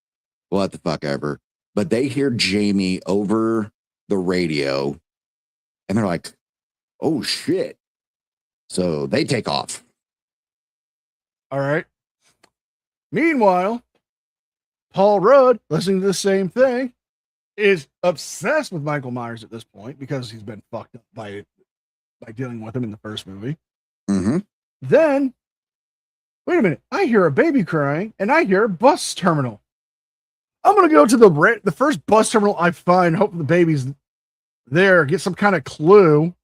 What the fuck ever. But they hear Jamie over the radio, and they're like, oh shit. So they take off. All right. Meanwhile, Paul Rudd, listening to the same thing, is obsessed with Michael Myers at this point because he's been fucked up by dealing with him in the first movie. Mm-hmm. Then, wait a minute, I hear a baby crying and I hear a bus terminal. I'm going to go to the first bus terminal I find, hope the baby's there, get some kind of clue.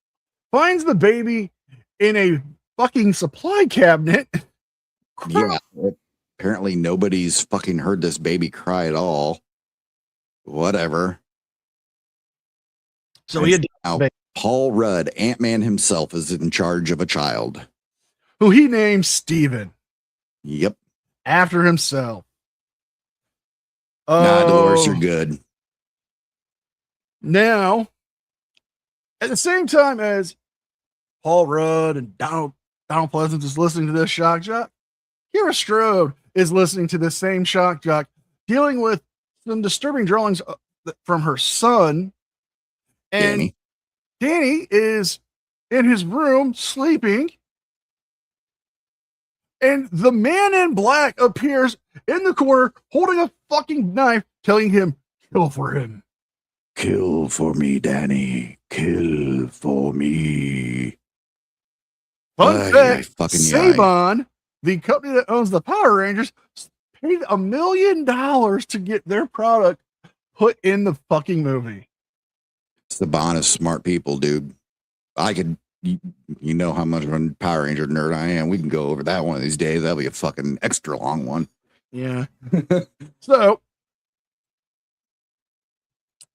Finds the baby in a fucking supply cabinet. Yeah. Apparently nobody's fucking heard this baby cry at all. Whatever. So he had Now, Paul Rudd, Ant-Man himself, is in charge of a child. who he named Steven Yep. after himself. Nah, Dolores, Oh, you're good. now, at the same time as Paul Rudd and Donald Pleasance is listening to this shock jock, Kira Strode is listening to this same shock jock, dealing with some disturbing drawings from her son. And Danny is in his room sleeping. And the man in black appears in the corner holding a fucking knife, telling him, kill for him. Kill for me, Danny. Kill for me. Fun fact, fucking Saban, the company that owns the Power Rangers, paid $1 million to get their product put in the fucking movie. Saban is smart people, dude. You know how much of a Power Ranger nerd I am. We can go over that one of these days. That'll be a fucking extra long one. Yeah. So,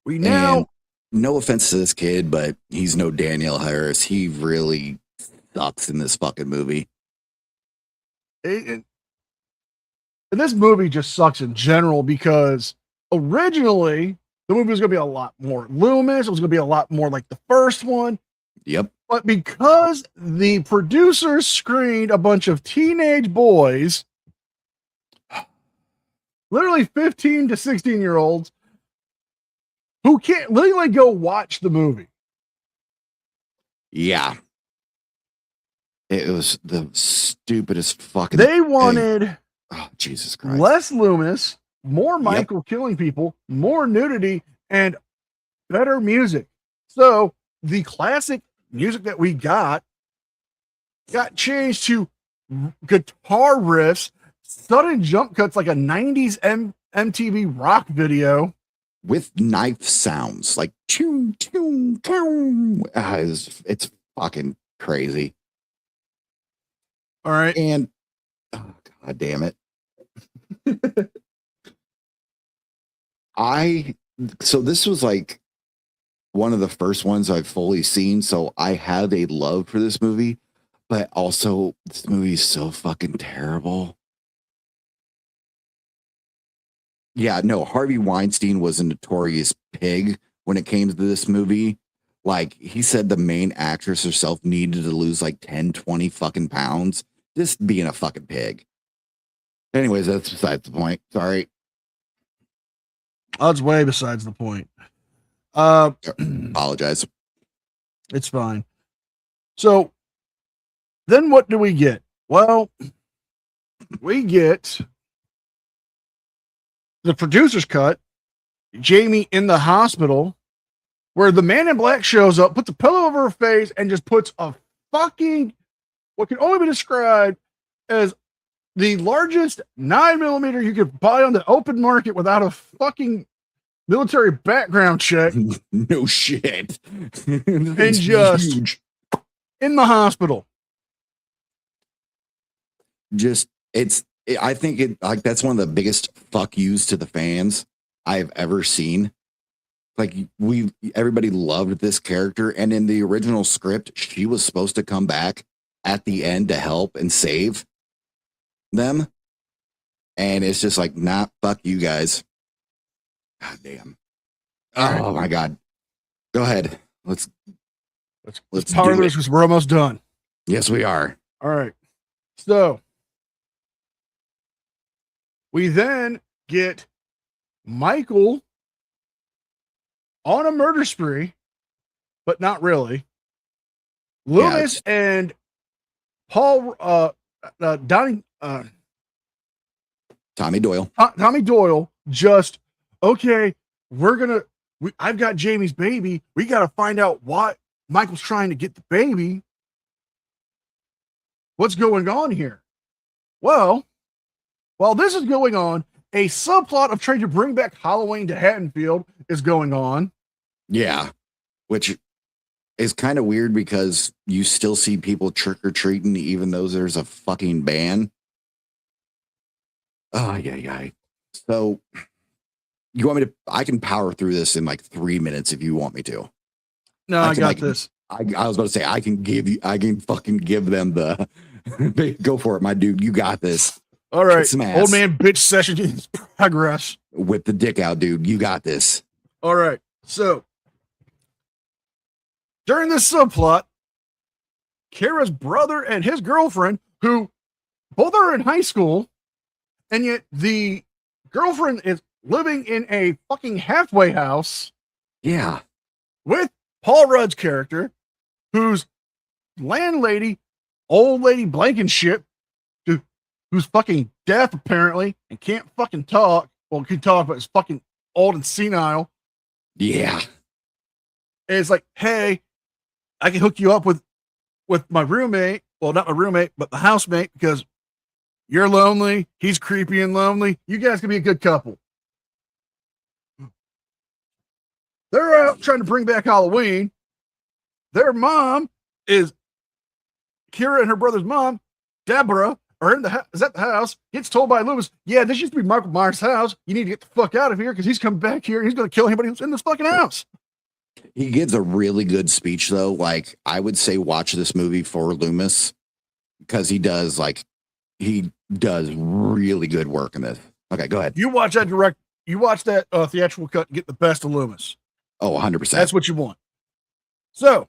we now... And no offense to this kid, but he's no Daniel Harris. He really sucks in this fucking movie. And this movie just sucks in general because originally the movie was going to be a lot more Loomis. It was going to be a lot more like the first one. Yep. But because the producers screened a bunch of teenage boys, literally 15 to 16-year-olds, who can't literally go watch the movie. Yeah. It was the stupidest fucking They wanted Oh, Jesus Christ. less Loomis, more Michael killing people, more nudity, and better music. So the classic music that we got changed to guitar riffs, sudden jump cuts like a 90s MTV rock video. with knife sounds like choo choo choo. It's fucking crazy. All right. And oh, god damn it. So this was like one of the first ones I've fully seen, so I have a love for this movie, but also this movie is so fucking terrible. Yeah, no, Harvey Weinstein was a notorious pig when it came to this movie. Like, he said the main actress herself needed to lose like 10, 20 fucking pounds just being a fucking pig. Anyways, that's besides the point. Sorry. That's way besides the point. Apologize. It's fine. So then what do we get? Well, we get the producer's cut, Jamie in the hospital, where the man in black shows up, puts a pillow over her face, and just puts a fucking, what can only be described as the largest 9mm you could buy on the open market without a fucking military background check. No shit. And just huge. In the hospital. I think it like that's one of the biggest fuck yous to the fans I've ever seen. Like everybody loved this character, and in the original script, she was supposed to come back at the end to help and save them. And it's just like, nah, fuck you guys. God damn. Oh my god. Go ahead. Let's power this because we're almost done. Yes, we are. All right. So we then get Michael on a murder spree, but not really. Loomis and Paul Tommy Doyle. Tommy Doyle just, okay, I've got Jamie's baby. We got to find out what Michael's trying to get the baby. What's going on here? Well, while this is going on, a subplot of trying to bring back Halloween to Haddonfield is going on. Yeah, which is kind of weird because you still see people trick-or-treating even though there's a fucking ban. Oh, yeah. So you want me to, I can power through this in like 3 minutes if you want me to. No, I got this. I was about to say, I can fucking give them the, go for it, my dude. You got this. All right. Old man bitch session in progress. With the dick out, dude. You got this. All right. So during this subplot, Kara's brother and his girlfriend, who both are in high school, and yet the girlfriend is living in a fucking halfway house. Yeah. With Paul Rudd's character, whose landlady, old lady Blankenship, who's fucking deaf apparently and can't fucking talk. Well, can talk, but is fucking old and senile. Yeah. And it's like, hey, I can hook you up with my roommate. Well, not my roommate, but the housemate, because you're lonely. He's creepy and lonely. You guys can be a good couple. They're out trying to bring back Halloween. Their mom is Kira, and her brother's mom, Deborah, are is at the house. Gets told by Loomis, yeah, this used to be Michael Myers' house. You need to get the fuck out of here because he's coming back here and he's going to kill anybody who's in this fucking house. He gives a really good speech, though. Like, I would say watch this movie for Loomis because he does really good work in this. Okay, go ahead. You watch that theatrical cut and get the best of Loomis. Oh, 100%. That's what you want. So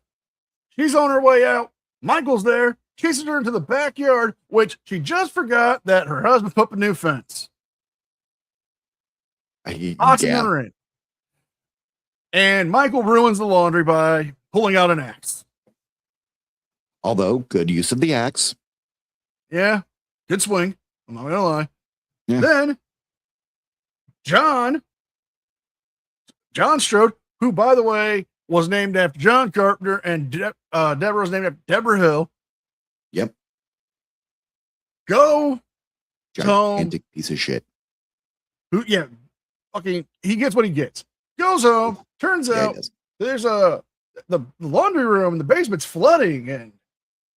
she's on her way out. Michael's there, chases her into the backyard, which she just forgot that her husband put up a new fence. Her in. And Michael ruins the laundry by pulling out an axe. Although, good use of the axe. Yeah, good swing. I'm not gonna lie. Yeah. Then John Strode, who, by the way, was named after John Carpenter, and Deborah was named after Deborah Hill. Yep. Go gigantic piece of shit. He gets what he gets. goes home. Turns Yeah, he out does. there's the laundry room in the basement's flooding, and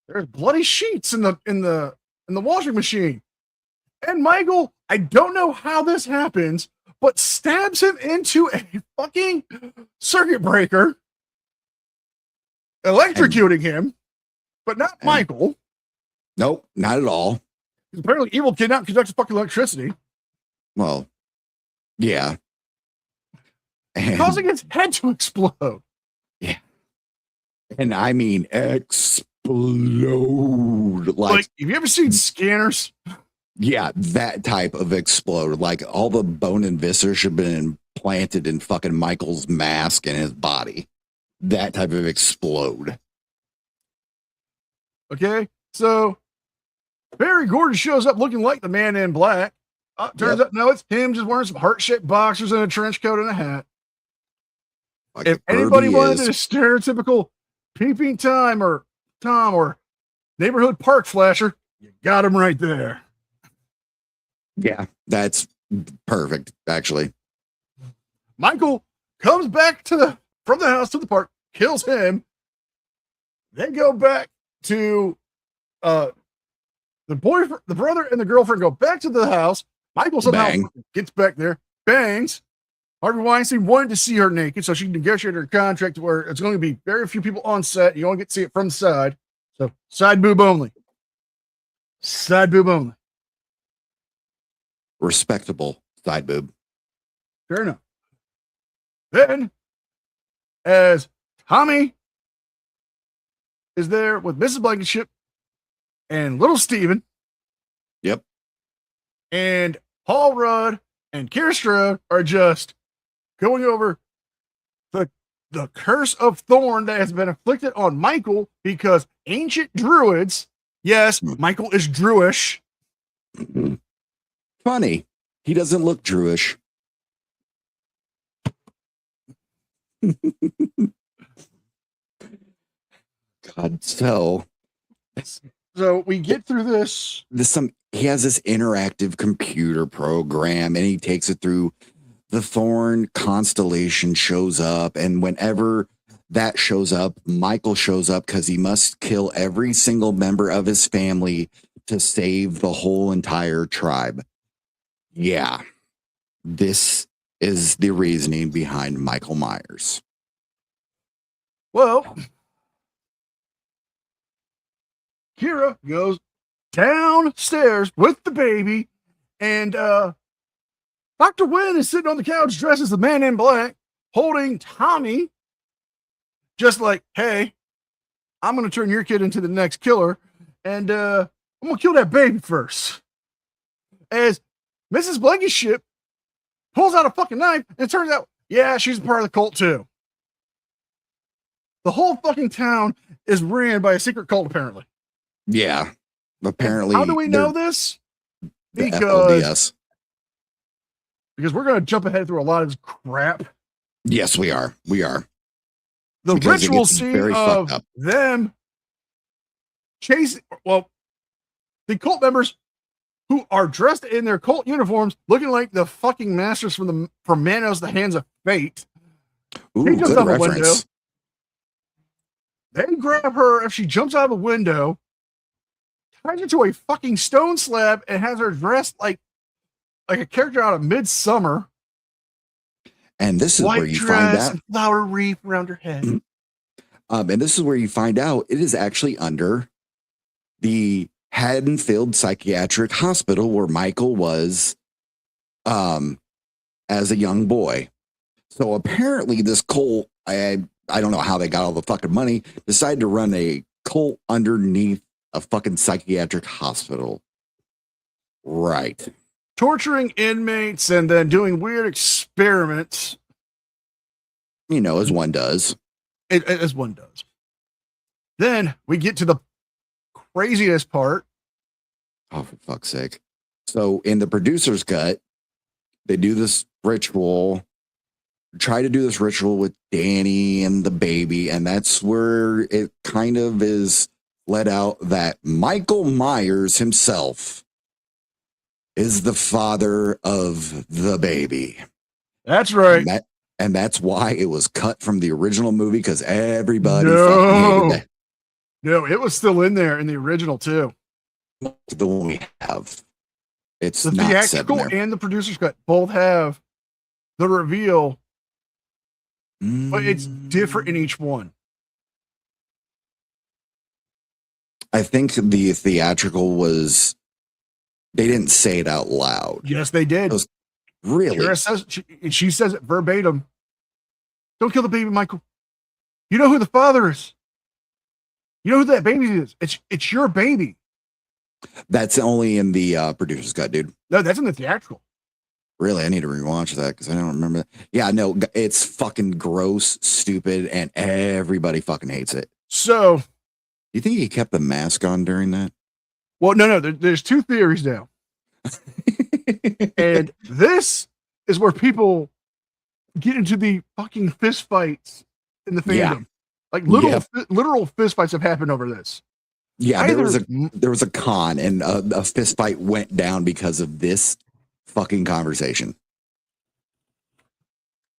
there's bloody sheets in the washing machine. And Michael, I don't know how this happens, but stabs him into a fucking circuit breaker, electrocuting him, but not Michael. Nope, not at all. Apparently, evil cannot conduct fucking electricity, Well, yeah. And, causing his head to explode. and I mean explode. Like, have you ever seen Scanners? Yeah, that type of explode. Like all the bone and viscera should have been implanted in fucking Michael's mask and his body. That type of explode. Okay, so Barry Gordon shows up looking like the Man in Black. Turns out, no, it's him just wearing some heart-shaped boxers and a trench coat and a hat. Like If anybody wanted a stereotypical peeping Tom or neighborhood park flasher, you got him right there. Yeah, that's perfect, actually. Michael comes back from the house to the park, kills him. They go back to the brother and the girlfriend go back to the house. Michael somehow gets back there, bangs. Harvey Weinstein wanted to see her naked, so she negotiated her contract where it's going to be very few people on set. You only get to see it from the side. So side boob only. Side boob only. Respectable side boob. Fair enough. Then, as Tommy is there with Mrs. Blankenship and little Steven. Yep. And Paul Rudd and Kira Strode are just going over the curse of Thorn that has been inflicted on Michael because ancient druids, yes, Michael is Druish. Funny. He doesn't look Druish. God, so we get through this. He has this interactive computer program and he takes it through. The Thorn constellation shows up, and whenever that shows up, Michael shows up because he must kill every single member of his family to save the whole entire tribe. Yeah, this is the reasoning behind Michael Myers. Well, Kira goes downstairs with the baby, and Dr. Wynn is sitting on the couch dressed as the Man in Black, holding Tommy, just like, hey, I'm going to turn your kid into the next killer, and I'm going to kill that baby first. As Mrs. Blankenship pulls out a fucking knife, and it turns out, yeah, she's a part of the cult too. The whole fucking town is ran by a secret cult, apparently. Yeah, apparently. How do we know this? Because we're going to jump ahead through a lot of this crap. Yes, we are. We are. The Because ritual scene of them chasing, the cult members who are dressed in their cult uniforms, looking like the fucking masters from Manos, the Hands of Fate. Ooh, He jumps good out of a window. reference. They grab her if she jumps out of a window, ties her to a fucking stone slab, and has her dressed like a character out of Midsummer. And this is where you find out. And flower wreath around her head. And this is where you find out it is actually under the Haddonfield Psychiatric Hospital where Michael was as a young boy. So apparently this cult, I don't know how they got all the fucking money, decided to run a cult underneath a fucking psychiatric hospital. Right. Torturing inmates and then doing weird experiments. You know, as one does. As one does. Then we get to the craziest part. Oh, for fuck's sake. So in the producer's cut, they do this ritual, try to do this ritual with Danny and the baby. And that's where it kind of is let out that Michael Myers himself is the father of the baby. That's right. And that's why it was cut from the original movie, because everybody fucking hated that. No, it was still in there in the original too. The one we have. It's The not said in theatrical there. and the producer's cut both have the reveal, but it's different in each one. I think the theatrical was, they didn't say it out loud. Yes, they did. It was, really? Kira says, she says it verbatim. Don't kill the baby, Michael. You know who the father is. You know who that baby is. It's your baby. That's only in the producer's cut, dude. No, that's in the theatrical. Really, I need to rewatch that because I don't remember that. Yeah, no, it's fucking gross, stupid, and everybody fucking hates it. So, You think he kept the mask on during that? well, no, there's two theories now. And this is where people get into the fucking fist fights in the fandom. Yeah. Like literal fist fights have happened over this. Yeah, there was a con, and a fist fight went down because of this fucking conversation.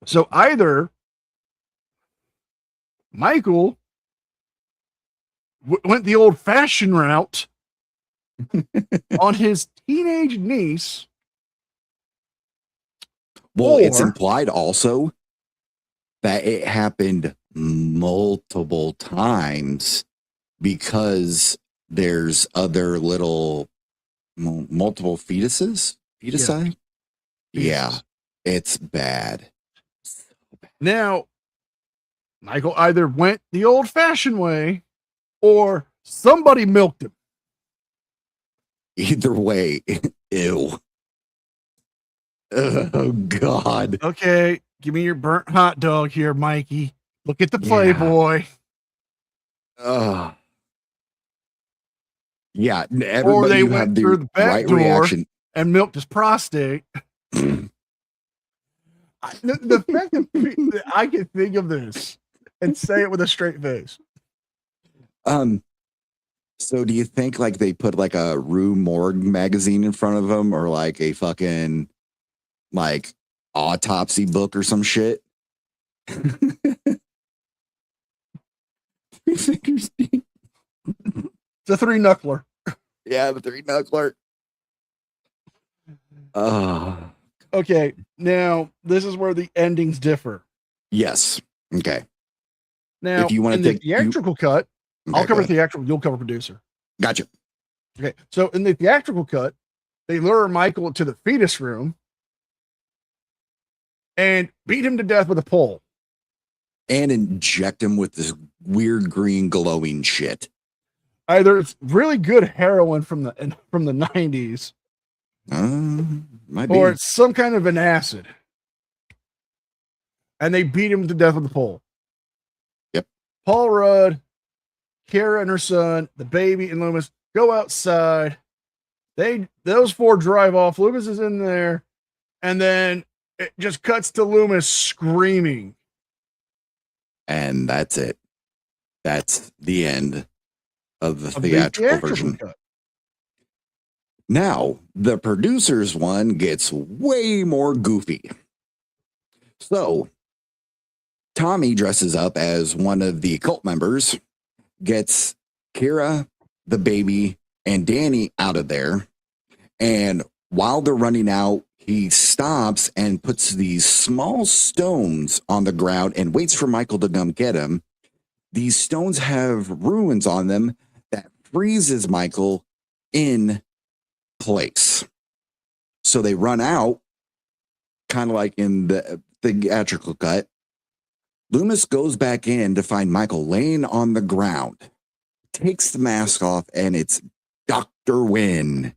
So either Michael went the old-fashioned route on his teenage niece. Well, it's Or- implied also that it happened multiple times because there's other little multiple fetuses. Fetusi? Yeah, it's bad. Now, Michael either went the old-fashioned way or somebody milked him. Either way, ew. Oh, God. Okay, give me your burnt hot dog here, Mikey. Look at the Yeah. Playboy. Yeah, Or everybody they you went have the through the back right door reaction. and milked his prostate. The fact that I can think of this and say it with a straight face. So do you think like they put like a Rue Morgue magazine in front of them, or like a fucking like autopsy book or some shit? Three fingers deep. It's a three knuckler. Yeah, the three knuckler. Okay, now this is where the endings differ. Yes. Okay. Now, If you wanna in the take- theatrical cut, Okay, I'll cover go ahead. theatrical, you'll cover producer. Gotcha. Okay, so in the theatrical cut, they lure Michael to the fetus room and beat him to death with a pole. And inject him with this weird green glowing shit. Either it's really good heroin from the 90s, Might be. or it's some kind of an acid. And they beat him to death with a pole. Yep. Paul Rudd, Kara and her son, the baby, and Loomis go outside. Those four drive off. Loomis is in there, and then it just cuts to Loomis screaming. And that's it. That's the end of the Of the theatrical version. cut. Now, the producer's one gets way more goofy. So, Tommy dresses up as one of the cult members, gets Kira, the baby, and Danny out of there. And while they're running out, he stops and puts these small stones on the ground and waits for Michael to come get him. These stones have runes on them that freezes Michael in place. So they run out, kind of like in the theatrical cut. Loomis goes back in to find Michael laying on the ground, takes the mask off, and it's Dr. Wynn.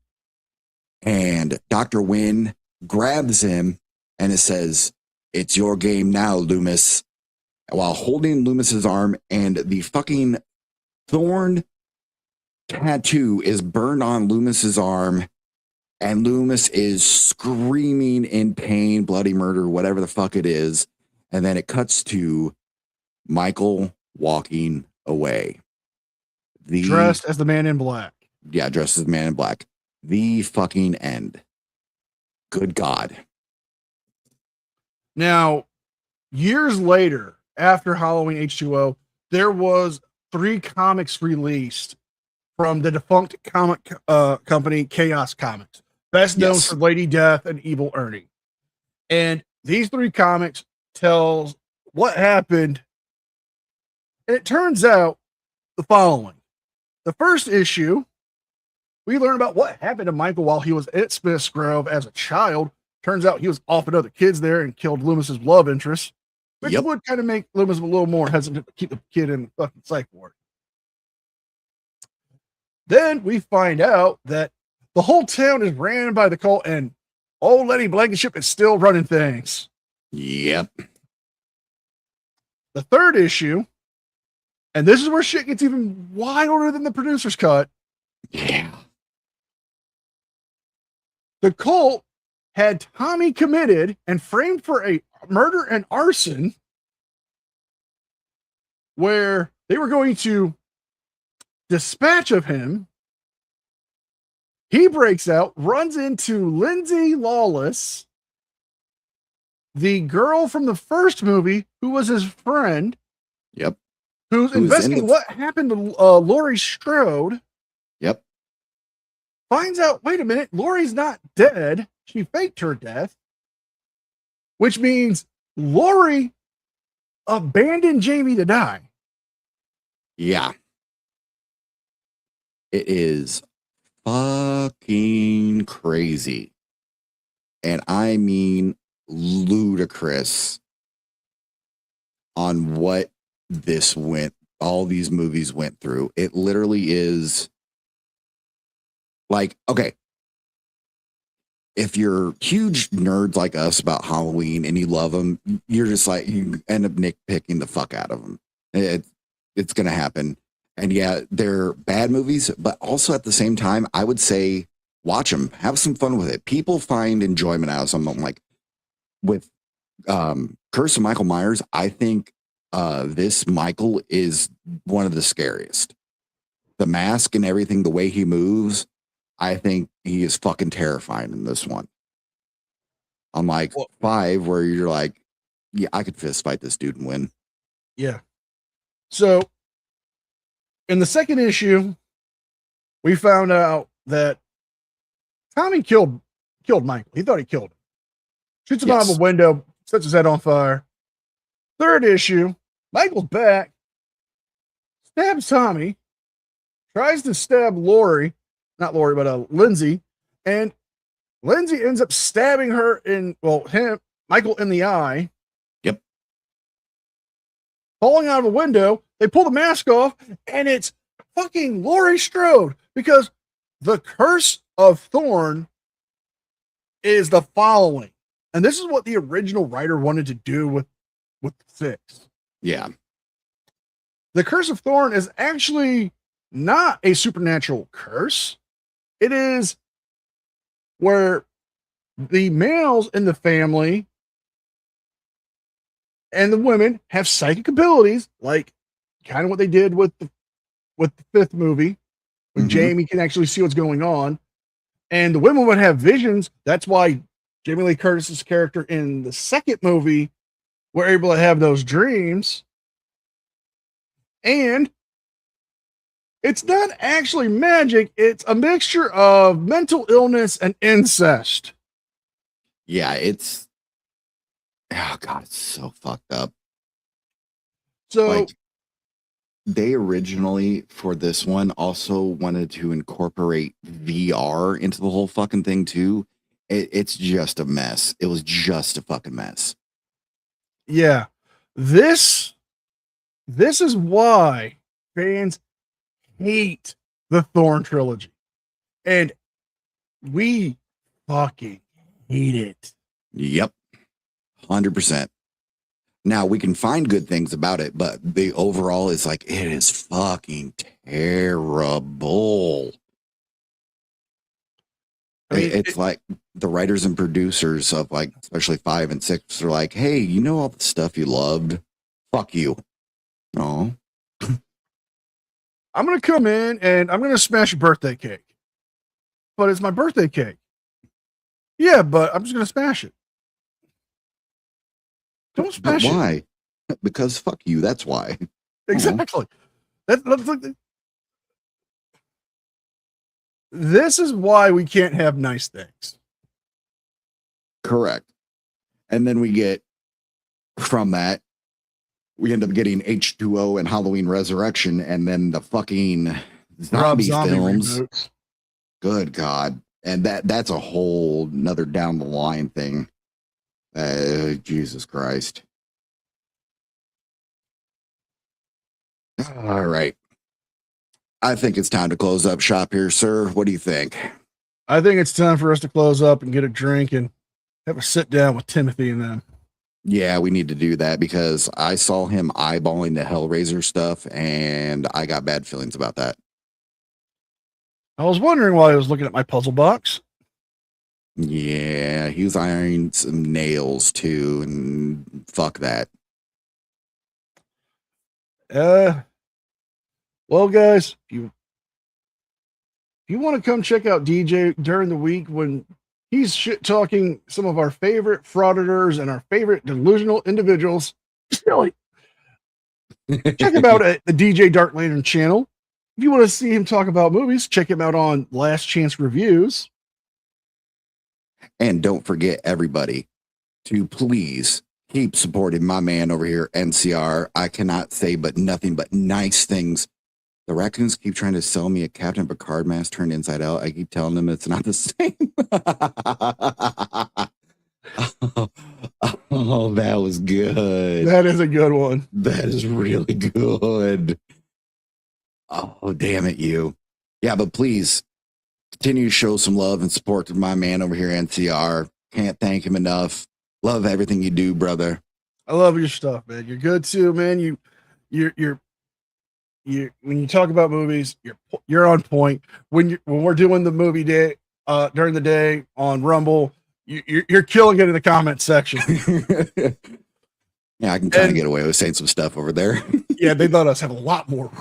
And Dr. Wynn grabs him and it says, "It's your game now, Loomis," while holding Loomis's arm, and the fucking thorn tattoo is burned on Loomis's arm, and Loomis is screaming in pain, bloody murder, whatever the fuck it is. And then it cuts to Michael walking away. Dressed as the man in black. Yeah, dressed as the man in black. The fucking end. Good God. Now, years later, after Halloween H2O, there was 3 comics released from the defunct comic company Chaos Comics, best known Yes. for Lady Death and Evil Ernie. And these 3 comics tells what happened. And it turns out the following. The first issue, we learn about what happened to Michael while he was at Smith's Grove as a child. Turns out he was off with other kids there and killed Loomis's love interest, which Yep. would kind of make Loomis a little more hesitant to keep the kid in the fucking psych ward. Then we find out that the whole town is ran by the cult and old Lenny Blankenship is still running things. Yep. The third issue, and this is where shit gets even wilder than the producer's cut. Yeah. The cult had Tommy committed and framed for a murder and arson where they were going to dispatch of him. He breaks out, runs into Lindsay Lawless, the girl from the first movie who was his friend. Yep. Who's Who's investigating in the- what happened to Laurie Strode. Yep. Finds out, wait a minute, Laurie's not dead. She faked her death, which means Laurie abandoned Jamie to die. Yeah. It is fucking crazy. And I mean ludicrous on what all these movies went through. It literally is like, okay, if you're huge nerds like us about Halloween and you love them, you're just like, you end up nitpicking the fuck out of them. It's going to happen. And yeah, they're bad movies, but also at the same time, I would say watch them, have some fun with it. People find enjoyment out of something like with Curse of Michael Myers. I think this Michael is one of the scariest. The mask and everything, the way he moves, I think he is fucking terrifying in this one. Unlike 5, where you're like, yeah, I could fist fight this dude and win. Yeah. So in the second issue, we found out that Tommy killed Michael. He thought he killed him. Shoots him out of a window, sets his head on fire. Third issue, Michael's back, stabs Tommy, tries to stab Laurie, not Laurie, but Lindsay, and Lindsay ends up stabbing her Michael in the eye. Yep. Falling out of a window, they pull the mask off, and it's fucking Laurie Strode, because the curse of Thorn is the following. And this is what the original writer wanted to do with 6. Yeah. The curse of Thorn is actually not a supernatural curse. It is where the males in the family and the women have psychic abilities, like kind of what they did with the 5th movie, when Jamie can actually see what's going on. And the women would have visions. That's why Jamie Lee Curtis's character in the 2nd movie were able to have those dreams. And it's not actually magic. It's a mixture of mental illness and incest. Yeah, it's God, it's so fucked up. So like, they originally for this one also wanted to incorporate VR into the whole fucking thing too. It's just a mess. It was just a fucking mess. yeah, this is why fans hate the Thorn trilogy, and we fucking hate it. Yep, 100%. Now we can find good things about it, but the overall is like, it is fucking terrible. I mean, it's like the writers and producers of like, especially 5 and 6 are like, hey, you know all the stuff you loved? Fuck you. No. I'm going to come in and I'm going to smash a birthday cake, but it's my birthday cake. Yeah, but I'm just going to smash it. Don't smash But it. why? Because fuck you. That's why. Exactly. That's like this is why we can't have nice things. Correct. And then we get from that, we end up getting H2O and Halloween Resurrection, and then the fucking Rob zombie films. reboots. Good God. And that's a whole another down the line thing. Jesus Christ. All right. I think it's time to close up shop here, sir. What do you think? I think it's time for us to close up and get a drink and have a sit down with Timothy and them. Yeah, we need to do that because I saw him eyeballing the Hellraiser stuff and I got bad feelings about that. I was wondering why I was looking at my puzzle box. Yeah, he was ironing some nails too, and fuck that. Well, guys, if you want to come check out DJ during the week when he's shit talking some of our favorite frauditors and our favorite delusional individuals, really, check him out at the DJ Dark Lantern channel. If you want to see him talk about movies, check him out on Last Chance Reviews. And don't forget, everybody, to please keep supporting my man over here, NCR. I cannot say but nothing but nice things. The raccoons keep trying to sell me a Captain Picard mask turned inside out. I keep telling them it's not the same. Oh, that was good. That is a good one. That is really good. Oh, damn it, you. Yeah, but please continue to show some love and support to my man over here, NCR. Can't thank him enough. Love everything you do, brother. I love your stuff, man. You're good too, man. You're when you talk about movies, you're on point. When we're doing the movie day during the day on Rumble, you're killing it in the comment section. Yeah, I can kind of get away with saying some stuff over there. Yeah, they let us have a lot more.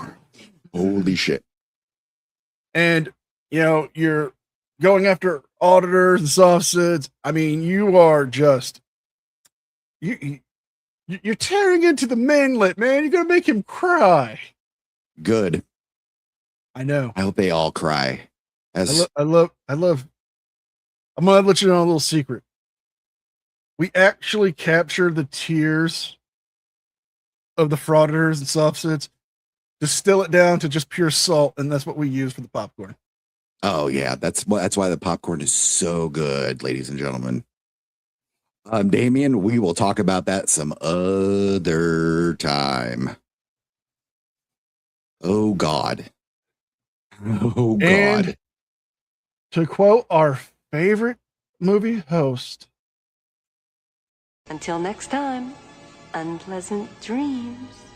Holy shit. And you're going after auditors and soft suds. I mean, you are just you're tearing into the manlet, man. You're gonna make him cry. Good. I know. I hope they all cry. As I love. I'm gonna let you know a little secret. We actually capture the tears of the frauditors and softsuds, distill it down to just pure salt, and that's what we use for the popcorn. Oh yeah, that's why the popcorn is so good, ladies and gentlemen. Damien, we will talk about that some other time. Oh God. Oh God. And to quote our favorite movie host, until next time, unpleasant dreams.